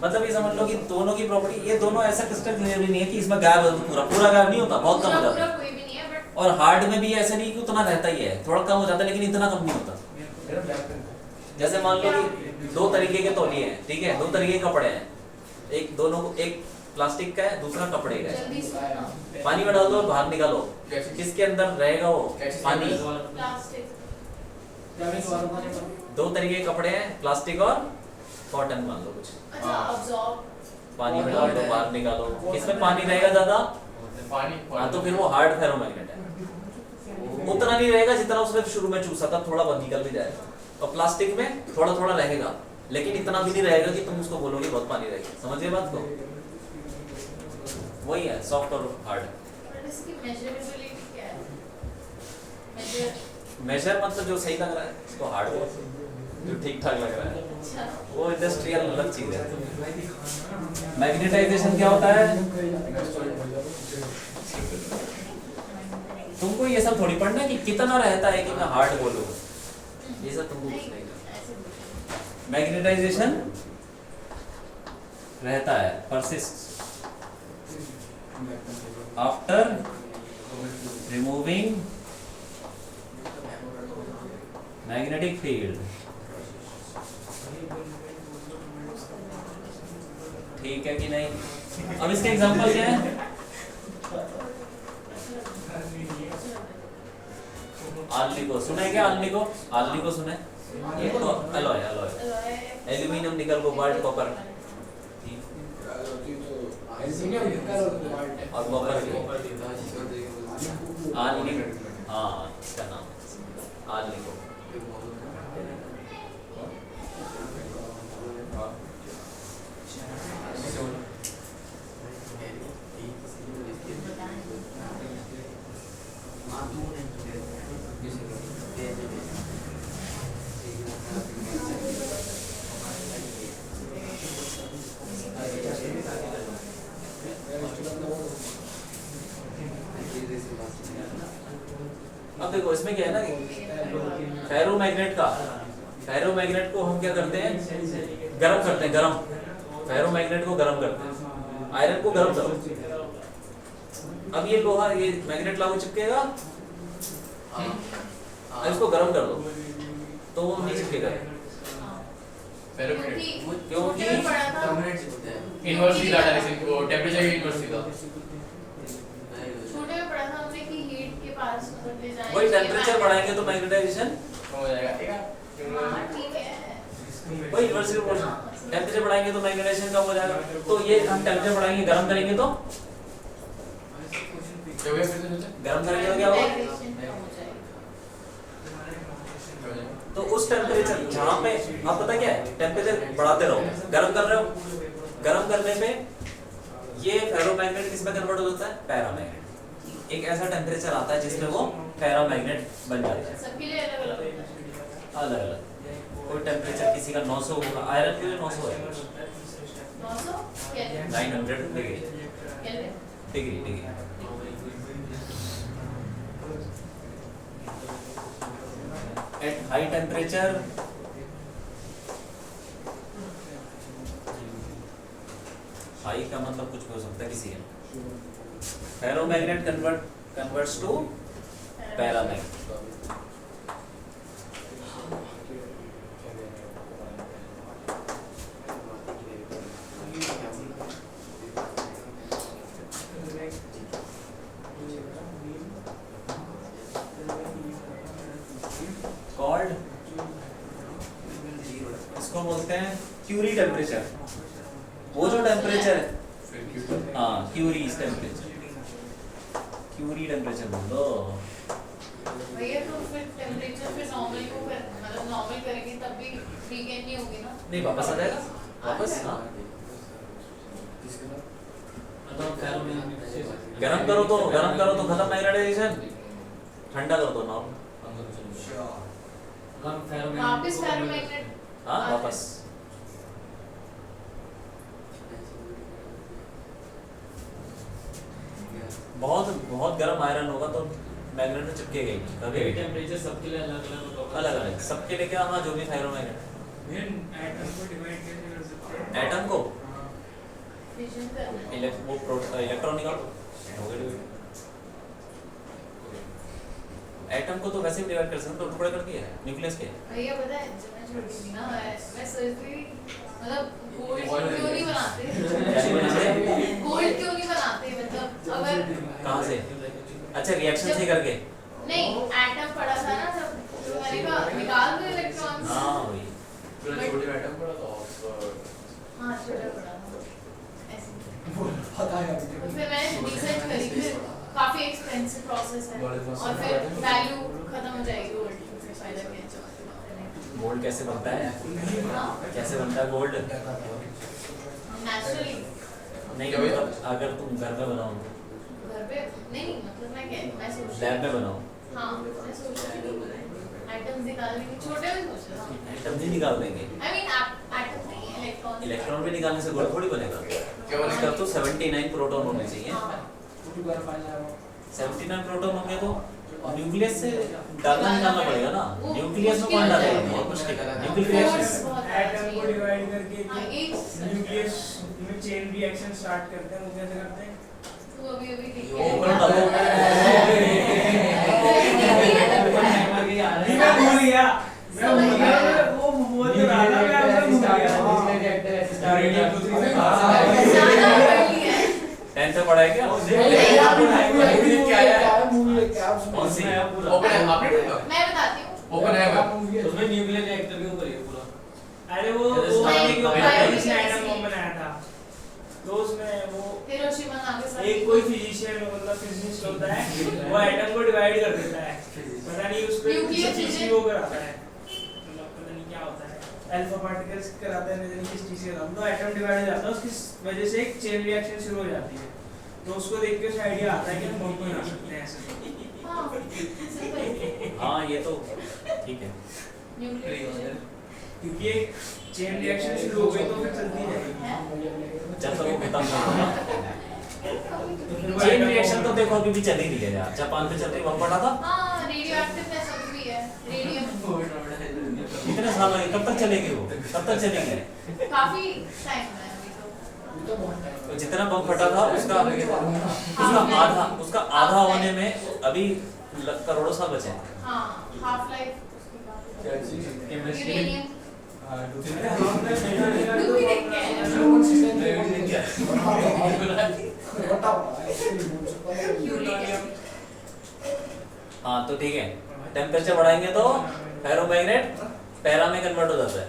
मतलब ये समझ लो कि दोनों की प्रॉपर्टी, ये दोनों ऐसा क्रिस्टल क्लियर भी नहीं है कि इसमें गायब पूरा गायब नहीं होता, बहुत कम हो जाता है। और हार्ड में भी ऐसा नहीं कि उतना रहता ही है, थोड़ा कम हो जाता है लेकिन इतना कम नहीं होता। जैसे मान लो कि 2 तरीके के तौलिए हैं, ठीक है, 2 तरीके के कपड़े हैं, एक प्लास्टिक का है, दूसरा कपड़े का है, पानी में डाल दो और बाहर निकालो, किसके अंदर रहेगा वो पानी? 2 तरीके के कपड़े हैं, प्लास्टिक और कॉटन, मान लो कुछ, पानी में डाल दो, बाहर निकालो, किसमें पानी रहेगा ज्यादा? पानी। हाँ, तो फिर वो हार्ड फेरोमैग्नेट है, उतना नहीं रहेगा जितना उसने शुरू में चूसा था, थोड़ा बहुत निकल भी जाएगा। और प्लास्टिक में थोड़ा थोड़ा रहेगा, लेकिन इतना भी नहीं रहेगा कि तुम उसको बोलोगे बहुत पानी रहेगा। समझिए बात को, वही है सॉफ्ट और हार्ड। मेजर मतलब जो सही लग रहा है उसको हार्ड बोलते हैं, जो ठीक ठाक लग रहा है वो इंडस्ट्रियल अलग चीज है। मैग्नेटाइजेशन क्या होता है? तुमको ये सब थोड़ी पढ़ना है कि कितना रहता है कि मैं हार्ड बोलूँ, ये सब तुमको कुछ नहीं करना। मैग्नेटाइजेशन रहता है, persist after removing magnetic field, ठीक है कि नहीं? अब इसके एग्जांपल क्या है? आलनी को सुने क्या? आलनी को सुने? ये तो अलॉय एल्यूमिनियम, निकल, कोबाल्ट, कॉपर और कॉपर आलनी, हाँ इसका नाम आलनी को। अब देखो इसमें क्या है ना कि फेरोमैग्नेट को हम क्या करते हैं, गरम करते हैं, फेरोमैग्नेट को गरम करते हैं, आयरन को गरम करो। अब ये लोहा, ये मैग्नेट लागू चिपकेगा, अब इसको गरम कर दो तो वो नहीं चिपकेगा, क्योंकि इन्वर्स सीधा डायरेक्शन को टेंपरेचर की इन्वर्स सीधा। छोटे में पढ़ा था हमने कि हीट के पास ले जाएंगे, वही टेम्परेचर बढ़ाएंगे तो मैग्नेटाइजेशन हो जाएगा, ठीक है? हाँ ठीक है। वही इन्वर्स प्रोपोर्शन, टेम्परेचर बढ़ाएंगे तो मैग्नेटाइजेशन कम हो जाएगा। तो ये हम टेम्परेचर बढ़ाएंगे, गर्म करेंगे तो क्या हुआ फिर से? गर्म करेंगे तो क्या होगा? Migration कम हो जाएगा। तो उस टेम्परेचर जहाँ पे आप पता क्या है, टेम्परेचर बढ़ाते रहो, गर्म कर रहे हो, गर्म करने पे ये फेरोमैग्नेट किस में कन्वर्ट हो जाता है, पैरामैग्नेट। एक ऐसा टेम्परेचर आता है जिसमें वो फेरोमैग्नेट बन जाता है। सबके लिए अलग अलग अलग अलग कोई टेम्परेचर किसी का 900 होगा, आयरन के लिए 900 है, 900 क्या 900 डिग्री क्या degree at high temperature high का मतलब कुछ भी हो सकता है किसी का। Ferromagnet converts to paramagnet. Called इसको बोलते हैं क्यूरी टेम्परेचर। वो जो टेम्परेचर है, हाँ क्यूरी इस टेम्परेचर, क्यूरी टेम्परेचर बोल दो। भैया तो फिर टेम्परेचर फिर नॉर्मल को कर मतलब नॉर्मल करेंगे तब भी वीकेंड नहीं होगी ना। नहीं वापस आ जाएगा, वापस हाँ। गरम करो तो खत्म मैग्नेटाइजेशन, ठंडा करो तो नॉर्मल। वापस फेरोमैग्नेट हाँ वापस। बहुत गर्म आयरन होगा तो मैग्नेट में चिपकेगा ही नहीं कभी। टेम्परेचर सबके लिए अलग अलग होगा। अलग अलग सबके लिए क्या, हाँ जो भी फेरोमैग्नेट एटम को डिवाइड कैसे कर सकते हैं? है, एटम को फिजन करना इलेक्ट्रॉन निकालो हो गया डिवाइड। एटम को तो वैसे भी डिवाइड कर सकते हैं, तो टुकड़े कर दिए न्यूक्लियस के। भैया पता है जब मैं छोटी थी ना मैं सोचती थी मतलब गोल्ड क्यों नहीं बनाते गोल्ड क्यों नहीं बनाते मतलब अगर कहाँ से? अच्छा रिएक्शन से करके। नहीं एटम पड़ा था ना जब तो मैंने कहा निकाल दो इलेक्ट्रॉन्स। हाँ वही छोटे एटम पड़ा था ऑक्सफोर्ड। हाँ छोटा पड़ा था ऐसे। पता है तो फिर मैंने रिसर्च करी फिर काफी एक्सपेंसिव प्रोसेस है और फिर वैल्यू खत्म हो जाएगी गोल्ड की, फिर फायदा क्या है? गोल्ड कैसे बनता है, हाँ कैसे बनता है गोल्ड? नेचुरली नहीं मतलब अगर तुम घर में बनाओ, घर पे नहीं मतलब मैं सोच लैब में बनाओ, हाँ मैं सोच रही थी एटम्स निकालने की छोटे में सोच रहा हूँ। एटम भी निकाल देंगे। आई मीन एटम नहीं इलेक्ट्रॉन। इलेक्ट्रॉन भी निकालने से गोल्ड थोड़ी बनेगा। क्या बनेगा? इसका तो 79 प्रोटॉन होने चाहिए। हाँ 79 प्रोटॉन होंगे तो न्यूक्लियस से डालना निकालना पड़ेगा ना। न्यूक्लियस में कौन डालेगा, बहुत मुश्किल है। न्यूक्लियर रिएक्शन एटम को डिवाइड करके हाँ एक न्यूक्लियस में चेन रिएक्शन स्टार्ट करते हैं, वो कैसे करते हैं? तू अभी ठीक वो है। ऊपर डालो। मैं भूल गया वो बोल तो रहा था, मैं आपसे भूल गया। ज़्यादा early है। 10th में पढ़ा है क्या? क्या है? कौन सी? ओपन है आपने देखा? मैं बताती हूँ। ओपन है उसमें न्यूक्लियर रिएक्टर के ऊपर ही है पूरा। अरे वो जिसने एटम बम बनाया था तो उसमें वो हिरोशिमा नागासाकी। एक कोई फिजिशियन मतलब फिजिसिस्ट होता है, वो एटम को डिवाइड कर देता है, पता नहीं उस पे Nuclear किस चीज की fission। वो कराता है, मतलब पता नहीं क्या होता है, अल्फा पार्टिकल्स कराता है, नहीं किस चीज से कराता है, तो एटम डिवाइड हो जाता है, उसकी वजह से एक चेन रिएक्शन शुरू हो जाती है। तो उसको देख के उसे आइडिया आता है कि हम बम बना सकते हैं ऐसे। हाँ सिंपल। हाँ ये तो ठीक है। न्यूक्लियर फिजन क्योंकि एक चेन रिएक्शन शुरू हो गई तो फिर चलती जाएगी। है। जब तक वो खत्म नहीं होगा। तो फिर वो चेन atom रिएक्शन तो bomb- देखो अभी भी चल ही रही है यार। जापान पे चल रही बम पड़ा था। हाँ रेडियो एक्टिवनेस अभी भी है। रेडियम इतने साल लगे, कब तक चलेगी वो? कब तक चलेगी? काफी टाइम है अभी तो। तो जितना बम फटा था उसका आधा होने में अभी करोड़ों साल बचे हैं। हाँ हाफ लाइफ यूरेनियम तू भी देख के आया यूरेनियम। हाँ तो ठीक है, टेम्परेचर बढ़ाएंगे तो फेरोमैग्नेट पैरा में कन्वर्ट हो जाता है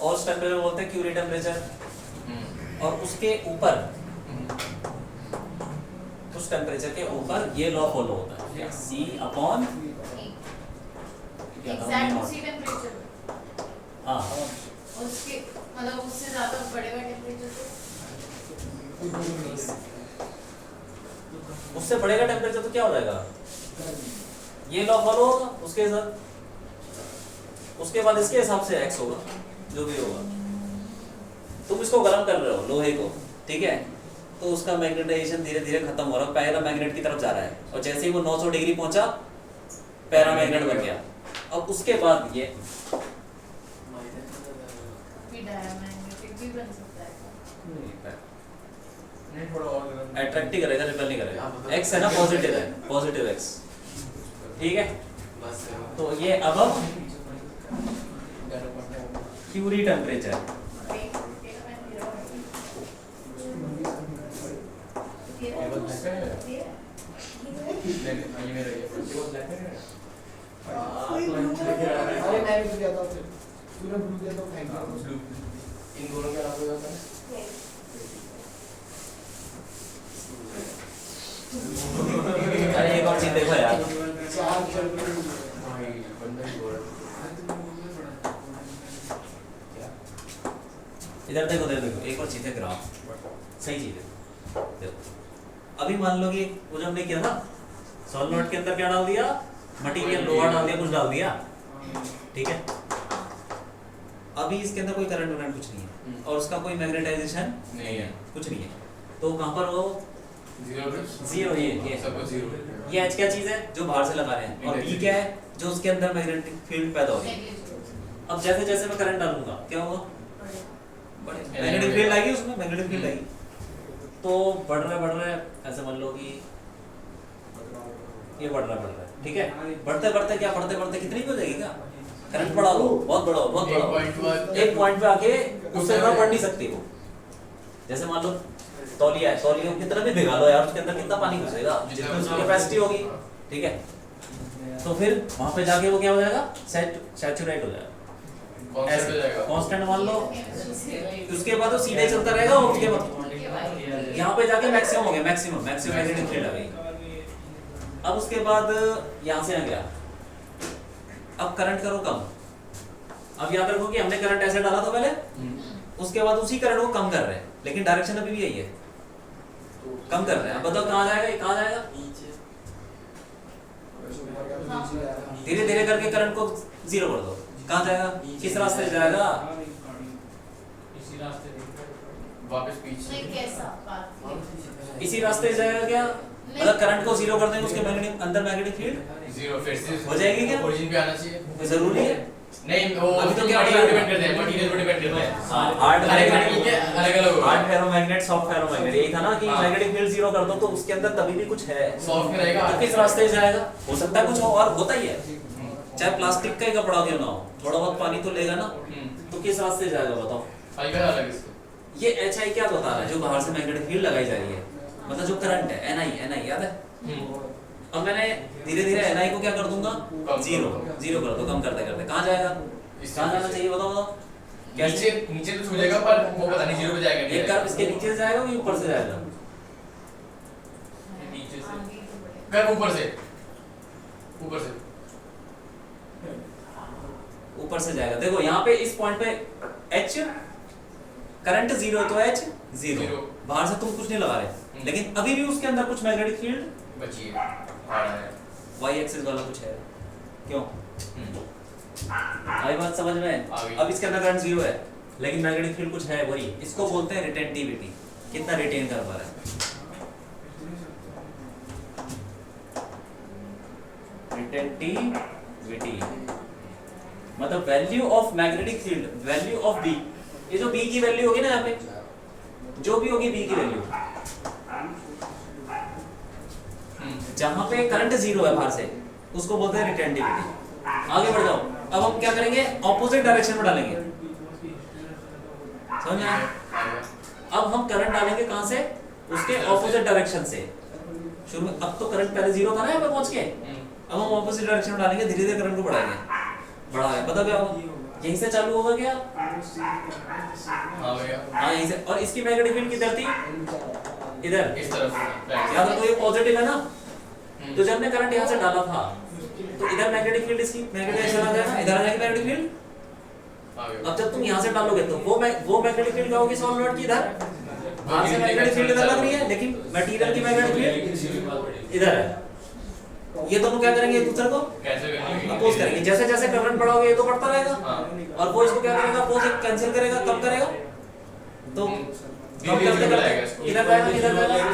और उस टेम्परेचर बोलते हैं क्यूरी टेम्परेचर। और उसके ऊपर उस टेम्परेचर के ऊपर ये लॉ फॉलो होता है, C/E क्या था एग्जैक्ट V0? उसी टेम्परेचर हाँ उसके मतलब उससे ज्यादा बढ़ेगा टेम्परेचर उससे बढ़ेगा टेम्परेचर तो क्या हो जाएगा, ये लॉ फॉलो होगा उसके साथ, उसके बाद इसके हिसाब से x होगा जो भी होगा। तुम इसको गर्म कर रहे हो लोहे को, ठीक है, तो उसका मैग्नेटाइजेशन धीरे धीरे खत्म हो रहा है, पहला मैग्नेट की तरफ जा रहा है, और जैसे ही वो 900 डिग्री पहुंचा पैरामैग्नेट बन गया। अब उसके बाद ये भी डायमैग्नेटिक भी बन सकता है। नहीं थोड़ा और अट्रैक्ट ही करेगा, रिपेल नहीं करेगा। x है ना पॉजिटिव है, पॉजिटिव x, ठीक है। बस तो ये अब क्यूरी टेम्परेचर, ये मेरा ये अरे मैं भी दिया था फिर पूरा ब्लू दिया तो फेंक दिया। इन दोनों का हो जाता है। अरे एक और चीज देखो यार, चार चल रहे भाई बंदा ही बोल रहा इधर देखो इधर देखो, एक और चीज है ग्राफ, सही चीज है। देखो अभी मान लो कि वो जो हमने किया था, सॉलिनॉइड के अंदर क्या डाल दिया, मटेरियल लोहा डाल दिया, कुछ डाल दिया, ठीक है। अभी इसके अंदर कोई करंट वरंट कुछ नहीं है और उसका कोई मैग्नेटाइजेशन नहीं है, कुछ नहीं है, तो कहां पर वो जीरो, ये सब कुछ जीरो। ये एच क्या चीज है जो बाहर से लगा रहे हैं, और बी क्या है जो उसके अंदर मैग्नेटिक फील्ड पैदा हो रही है। अब जैसे जैसे मैं करंट डालूंगा क्या होगा, मैग्नेटिक फील्ड आएगी, उसमें मैग्नेटिक फील्ड आएगी, तो बढ़ रहा है, ऐसे मान लो कि ये बढ़ रहा है, ठीक है। बढ़ते बढ़ते क्या, बढ़ते बढ़ते कितनी हो जाएगी, क्या करंट बढ़ा लो, बहुत बड़ा, बहुत बड़ा, एक पॉइंट पे आके उससे ज़्यादा बढ़ नहीं सकती वो। जैसे मान लो तौलिया है, तौलिया की तरह भी भिगा लो यार, उसके अंदर कितना पानी घुसेगा, जितनी उसकी कैपेसिटी होगी, ठीक है। तो फिर वहां पे जाके वो क्या हो जाएगा, सैचुरेट हो जाएगा, कांस्टेंट मान लो। उसके बाद वो सीधे चलता रहेगा, और उसके बाद यहाँ पे जाके मैक्सिमम हो गया, मैक्सिमम मैग्नेटिक फील्ड आ गई। अब उसके बाद यहाँ से आ गया, अब करंट करो कम। अब याद रखो कि हमने करंट ऐसे डाला था पहले, उसके बाद उसी करंट को कम कर रहे हैं, लेकिन डायरेक्शन अभी भी यही है, कम कर रहे हैं। अब बताओ कहाँ जाएगा, ये कहाँ जाएगा, धीरे धीरे करके करंट को जीरो कर दो, कहाँ जाएगा, किस रास्ते से जाएगा, इसी रास्ते वापस पीछे नहीं कैसा बात इसी रास्ते से जाएगा क्या, मतलब करंट को जीरो कर देंगे, उसके मैग्नेटिक अंदर मैग्नेटिक फील्ड जीरो फिर से हो जाएगी क्या? ओरिजिन पे आना चाहिए। कोई जरूरी है, नहीं वो अभी तो क्या मटेरियल होता है? डिपेंड करते हैं, मटेरियल पे डिपेंड करते हैं। हार्ड हर एक मटेरियल के अलग अलग होगा। हार्ड फेरोमैग्नेट, सॉफ्ट फेरोमैग्नेट, यही था ना कि हाँ। मैग्नेटिक फील्ड जीरो कर दो तो उसके अंदर तभी भी कुछ है, सॉफ्ट में रहेगा, तो किस रास्ते से जाएगा, हो सकता है कुछ हो, और होता ही है, चाहे प्लास्टिक का ही कपड़ा क्यों ना हो, थोड़ा बहुत पानी तो लेगा ना, तो किस रास्ते से जाएगा बताओ। फाइबर अलग इसको। ये HI क्या बता रहा है, जो बाहर से मैग्नेटिक फील्ड लगाई जा रही है, मतलब जो करंट है NI याद है। अब मैंने धीरे धीरे NI को क्या कर दूंगा, जीरो कर दो, कम करते करते कहाँ जाएगा, कहाँ जाना चाहिए बताओ बताओ, नीचे नीचे तो छू जाएगा, पर वो पता नहीं जीरो पे जाएगा नहीं एक कर्व इसके नीचे से जाएगा कि ऊपर से जाएगा, नीचे से आगे तो बढ़ेगा। कर ऊपर से ऊपर से जाएगा। देखो यहाँ पे इस पॉइंट पे H करंट जीरो, तो H जीरो, जीरो। बाहर से तुम कुछ नहीं लगा रहे, लेकिन अभी भी उसके अंदर कुछ मैग्नेटिक फील्ड बची है, आ रहा है। y एक्सिस वाला कुछ है, क्यों आई बात समझ में, आ गई। अब इसके अंदर करंट जीरो है, लेकिन मैग्नेटिक फील्ड कुछ है, वही इसको बोलते हैं रिटेंटिविटी, कितना रिटेन कर पा रहा है, रिटेंटिविटी मतलब value of magnetic field, value of B, ये जो बी की वैल्यू होगी ना, यहाँ पे जो भी होगी बी की वैल्यू, जहां पे करंट जीरो है बाहर से, उसको बोलते हैं रिटेंटिविटी। आगे बढ़ जाओ, अब हम क्या करेंगे, ऑपोजिट डायरेक्शन में डालेंगे, समझ आया? अब हम करंट डालेंगे कहां से, उसके ऑपोजिट डायरेक्शन से। शुरू में अब तो करंट पहले जीरो था ना यहाँ पे पहुंच के, अब हम ऑपोजिट डायरेक्शन में डालेंगे, धीरे धीरे करंट को बढ़ाएंगे, बढ़ाएंगे, पता क्या होगा, यहीं से चालू होगा क्या, हाँ भैया, हाँ यहीं से, और इसकी मैग्नेटिक फील्ड किधर थी, इधर, इस तरफ से याद रखो ये पॉजिटिव है ना, तो जब हमने करंट यहाँ से डाला था तो इधर मैग्नेटिक फील्ड इसकी मैग्नेटाइजेशन आ जाएगा, इधर आ जाएगी मैग्नेटिक फील्ड। अब जब तुम यहाँ से डालोगे तो वो मैग्नेटिक फील्ड क्या होगी सॉलिनॉइड की इधर, बाहर से मैग्नेटिक फील्ड इधर लग रही है लेकिन मटेरियल की मैग्नेटिक फील्ड इधर है। ये दोनों क्या करेंगे एक दूसरे को अपोज करेंगे, जैसे जैसे करंट बढ़ाओगे ये तो बढ़ता रहेगा और वो इसको क्या करेगा अपोज कैंसिल करेगा, कम करेगा तो कम करते करते इधर जाएगा इधर जाएगा।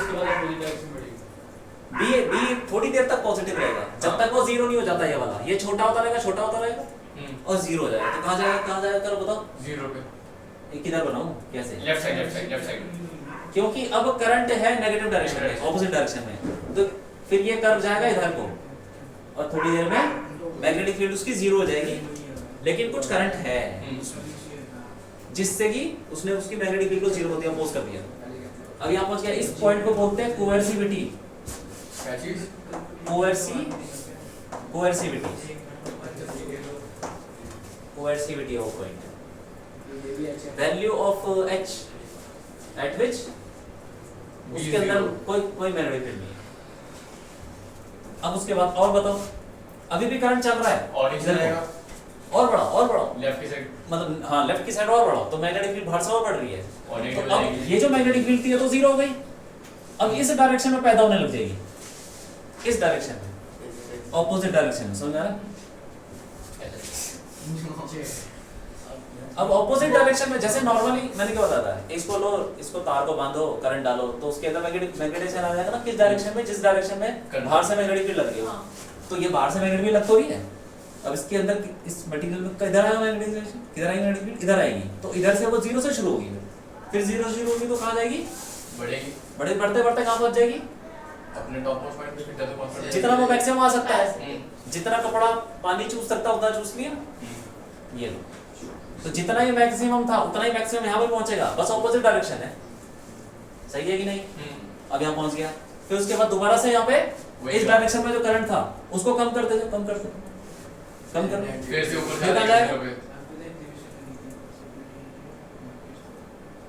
बी थोड़ी देर तक पॉजिटिव रहेगा जब तक वो जीरो नहीं हो जाता, ये वाला ये छोटा होता रहेगा और जीरो हो जाएगा। तो कहाँ जाएगा करो बताओ, जीरो पे। ये किधर बनाऊं कैसे, लेफ्ट साइड क्योंकि अब करंट है नेगेटिव डायरेक्शन में, ऑपोजिट डायरेक्शन में, तो फिर ये कर्व जाएगा इधर को और थोड़ी देर में मैग्नेटिक फील्ड उसकी जीरो हो जाएगी, लेकिन कुछ करंट है जिससे कि उसने उसकी मैग्नेटिक फील्ड को जीरो कर दिया, अपोज कर दिया। अब यहाँ पहुंच गया, इस पॉइंट को बोलते हैं कोएर्सिविटी। क्या चीज? Coercivity of point, value of h at which उसके अंदर कोई मैग्नेटिक फील्ड नहीं है। अब उसके बाद और बताओ, अभी भी करंट चल रहा है और नीचे जाएगा, और बढ़ाओ लेफ्ट की साइड, मतलब हाँ लेफ्ट की साइड और बढ़ाओ तो मैग्नेटिक फील्ड बाहर से और बढ़ रही है। और तो नीचे अब जाएगी। ये जो मैग्नेटिक फील्ड थी ये तो जीरो हो गई, अब इस डायरेक्शन में पैदा होने लग जाएगी, इस डायरेक्शन में, ऑपोजिट डायरेक्शन में, समझ आ रहा है? अब ऑपोजिट डायरेक्शन में जैसे नॉर्मली मैंने क्या बताया था, इसको लो, इसको तार को बांधो, करंट डालो तो उसके अंदर मैग्नेटाइजेशन आ जाएगा ना, किस डायरेक्शन में, जिस डायरेक्शन में बाहर से मैग्नेटिक फील्ड लग रही है। तो ये बाहर से मैग्नेटिक फील्ड लग तो रही है, अब इसके अंदर इस मटेरियल में इधर आएगा मैग्नेटाइजेशन, किधर आएगी मैग्नेटिक फील्ड, इधर आएगी, तो इधर से वो जीरो से शुरू होगी, फिर जीरो शुरू होगी तो कहाँ जाएगी, बढ़ेगी, बढ़ते बढ़ते कहाँ पहुंच जाएगी, अपने टॉप मोस्ट पॉइंट पे फिर तक पहुंच जाएगी। जितना वो मैक्सिमम आ सकता है, जितना कपड़ा पानी चूस सकता उतना चूस लिया, ये लो। तो जितना ही मैक्सिमम था उतना ही मैक्सिमम यहाँ पे पहुंचेगा, बस ऑपोजिट डायरेक्शन है, सही है कि नहीं? अब यहाँ पहुंच गया, फिर उसके बाद दोबारा से यहाँ पे इस डायरेक्शन में जो करंट था उसको कम करते थे, कम कर फिर से ऊपर फिर कहाँ जाएगा,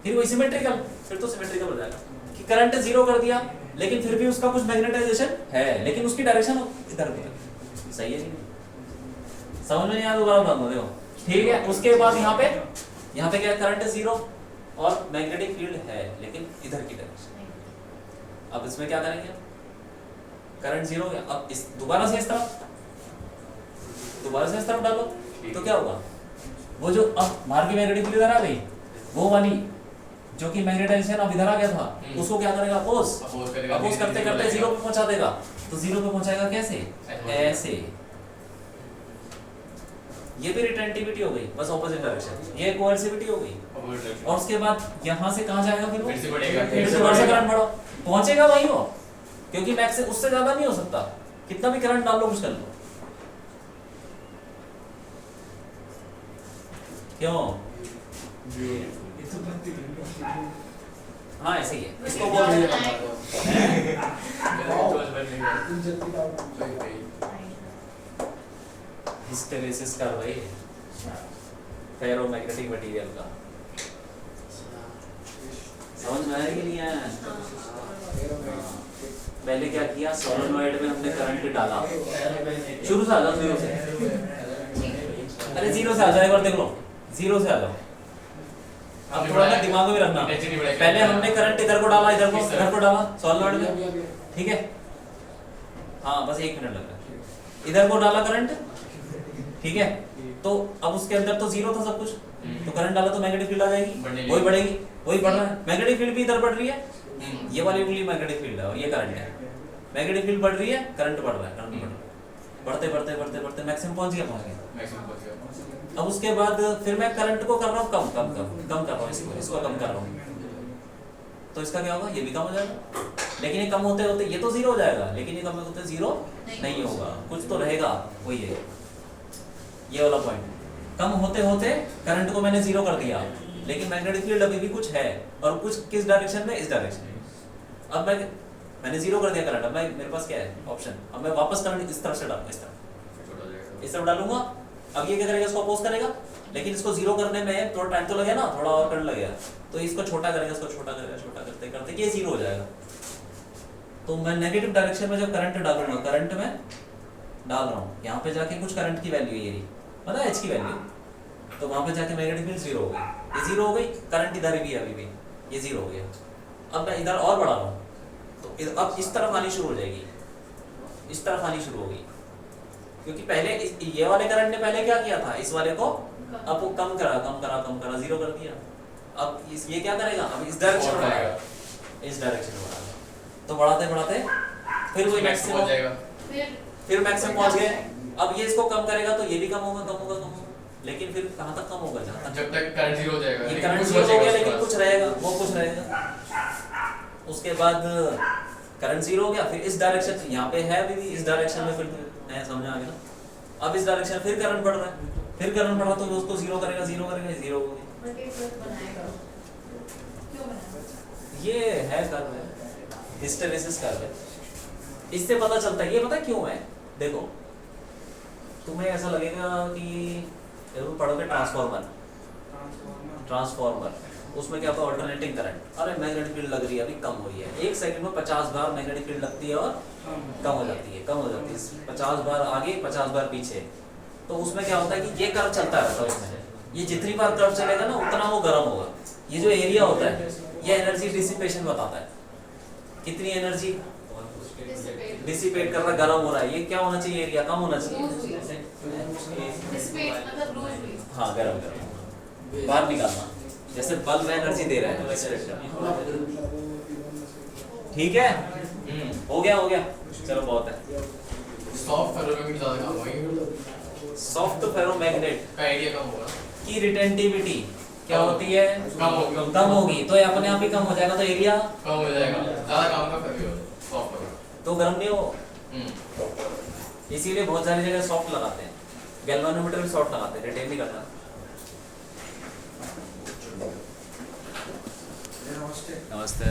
फिर वही सिमेट्रिकल, फिर तो सिमेट्रिकल हो जाएगा कि करंट जीरो कर दिया लेकिन फिर भी उसका कुछ मैग्नेटाइजेशन है, लेकिन उसकी डायरेक्शन इधर की है, सही है? समझ में नहीं आया दोबारा बता दो, ठीक है? उसके बाद यहाँ पे क्या करंट है जीरो और मैग्नेटिक फील्ड है लेकिन इधर की डायरेक्शन। अब इसमें क्या करेंगे, करंट जीरो हो गया, अब इस दोबारा से इस तरफ डालो तो क्या होगा, वो जो अब बाहर की मैग्नेटिक फील्ड इधर आ गई, वो वाली जो कि मैग्नेटाइजेशन अब इधर आ गया था उसको क्या करेगा, अपोज करते करते जीरो पे पहुंचा देगा। तो जीरो पे पहुंचाएगा कैसे, ऐसे, ये भी रिटेंटिविटी हो गई, बस ऑपोजिट डायरेक्शन, ये कोएर्सिविटी हो गई। और उसके बाद यहाँ से कहाँ जाएगा, फिर वो फिर से बढ़ेगा, फिर से बढ़ से करंट बढ़ो, पहुंचेगा वही हो, क्योंकि मैक्स से उससे ज्यादा नहीं हो सकता, कितना भी करंट डाल लो कुछ कर लो, क्यों? हाँ ऐसे ही है, इसको बोलते हैं हिस्टेरेसिस का, भाई फेरोमैग्नेटिक मटेरियल का, समझ में आया कि नहीं आया? पहले क्या किया, सोलेनॉइड में हमने करंट डाला, शुरू से आ जाओ, जीरो से, अरे जीरो से आ जाओ, एक बार देख लो, जीरो से आ जाओ। अब थोड़ा सा दिमाग में रखना, पहले हमने करंट इधर को डाला, इधर को डाला सोलेनॉइड में, ठीक है? हाँ बस 1 मिनट लग रहा है, इधर को डाला करंट, ठीक है? तो अब उसके अंदर तो जीरो था सब कुछ, तो करंट डाला तो मैग्नेटिक फील्ड आ जाएगी, वही बढ़ेगी, वही बढ़ रहा है, मैग्नेटिक फील्ड भी इधर बढ़ रही है, ये वाली उंगली मैग्नेटिक फील्ड है और ये करंट है, मैग्नेटिक फील्ड बढ़ रही है, करंट बढ़ रहा है, करंट बढ़ रहा है, बढ़ते मैक्सिमम पहुंच गया। अब उसके बाद फिर मैं करंट को कर रहा हूँ कम कर रहा हूँ, इसको कम कर रहा हूँ, तो इसका क्या होगा, ये भी कम हो जाएगा, लेकिन ये कम होते होते ये तो जीरो हो जाएगा, लेकिन ये कम होते जीरो नहीं होगा, कुछ तो रहेगा, वही है ये वाला पॉइंट। कम होते होते करंट को मैंने जीरो कर दिया, लेकिन मैग्नेटिक फील्ड अभी भी कुछ है, और कुछ किस डायरेक्शन में, इस डायरेक्शन में। अब मैंने जीरो कर दिया करंट, अब मेरे पास क्या है ऑप्शन, अब मैं वापस करंट इस तरफ से डालूंगा, इस तरफ डालूंगा, अब ये क्या करेगा, इसको अपोज करेगा, लेकिन इसको जीरो करने में थोड़ा टाइम तो लगेगा ना, थोड़ा और करंट लगेगा, तो इसको छोटा करेगा, इसको छोटा करते करते ये जीरो हो जाएगा। तो मैं नेगेटिव डायरेक्शन में जब करंट डालूंगा, करंट में डाल रहा हूँ, यहाँ पे जाके कुछ करंट की वैल्यू ये रही, पता है एच की वैल्यू, तो वहाँ पे जाके मैग्नेटिक फील्ड जीरो हो गई, ये जीरो हो गई, करंट इधर भी है अभी भी, ये जीरो हो गया। अब मैं इधर और बढ़ा रहा हूँ, तो अब इस तरफ आनी शुरू हो जाएगी, इस तरफ आनी शुरू हो गई, क्योंकि पहले ये वाले करंट ने पहले क्या किया था, इस वाले को अब वो कम करा, जीरो कर दिया। अब ये क्या करेगा, अब इस डायरेक्शन में बढ़ाएगा, इस डायरेक्शन में बढ़ाएगा, तो बढ़ाते बढ़ाते फिर वही मैक्सिमम पहुंच जाएगा, फिर मैक्सिमम पहुंच गए। अब ये इसको कम करेगा तो ये भी कम होगा, लेकिन फिर कहाँ तक कम होगा, जहाँ तक जब तक करंट जीरो हो जाएगा, ये लेकिन करंट कुछ जीरो हो गया, बचेगा लेकिन उसके कुछ रहेगा, वो कुछ रहेगा। उसके बाद करंट जीरो हो गया, फिर इस डायरेक्शन, यहाँ पे है अभी भी इस डायरेक्शन में, फिर नया समझ आ गया ना। अब इस डायरेक्शन फिर करंट बढ़ रहा है, फिर करंट बढ़ा तो उसको जीरो करेगा, जीरो हो गया। बट ये प्लस बनाएगा क्यों बनाएगा? ये है कर्व है, हिस्टेरेसिस कर्व है, इससे पता चलता है। ये पता क्यों है, देखो तुम्हें ऐसा लगेगा कि जरूर पढ़ोगे ट्रांसफार्मर, उसमें क्या होता है, अल्टरनेटिंग करंट, अरे मैग्नेटिक फील्ड लग रही है, अभी कम हो रही है, 1 सेकंड में 50 बार मैग्नेटिक फील्ड लगती है और कम हो जाती है, 50 बार आगे 50 बार पीछे। तो उसमें क्या होता है कि ये कर्व चलता रहता है उसमें, ये जितनी बार कर्व चलेगा ना उतना वो गर्म होगा। ये जो एरिया होता है ये एनर्जी डिसिपेशन बताता है, कितनी एनर्जी डिसिपेट कर रहा है, गर्म हो रहा है। ये क्या होना चाहिए, एरिया कम होना चाहिए, डिसिपेट मतलब लूज हुई। हाँ गर्म बाहर निकालना, जैसे बल्ब में एनर्जी दे रहा है, ठीक है। हो गया, चलो बहुत है। सॉफ्ट फेरोमैग्नेट ज्यादा काम होगी, सॉफ्ट फेरोमैग्नेट का एरिया कम होगा की रिटेंटिविटी क्या होती है, कम होगी, तो ये अपने आप ही कम हो जाएगा, तो एरिया कम हो जाएगा, ज्यादा काम का फिर भी सॉफ्ट होगा, तो गर्म नहीं हो। इसीलिए बहुत सारी जगह सॉफ्ट लगाते हैं, गैल्वेनोमीटर भी सॉफ्ट लगाते हैं, रिटेन नहीं करता। नमस्ते। नमस्ते।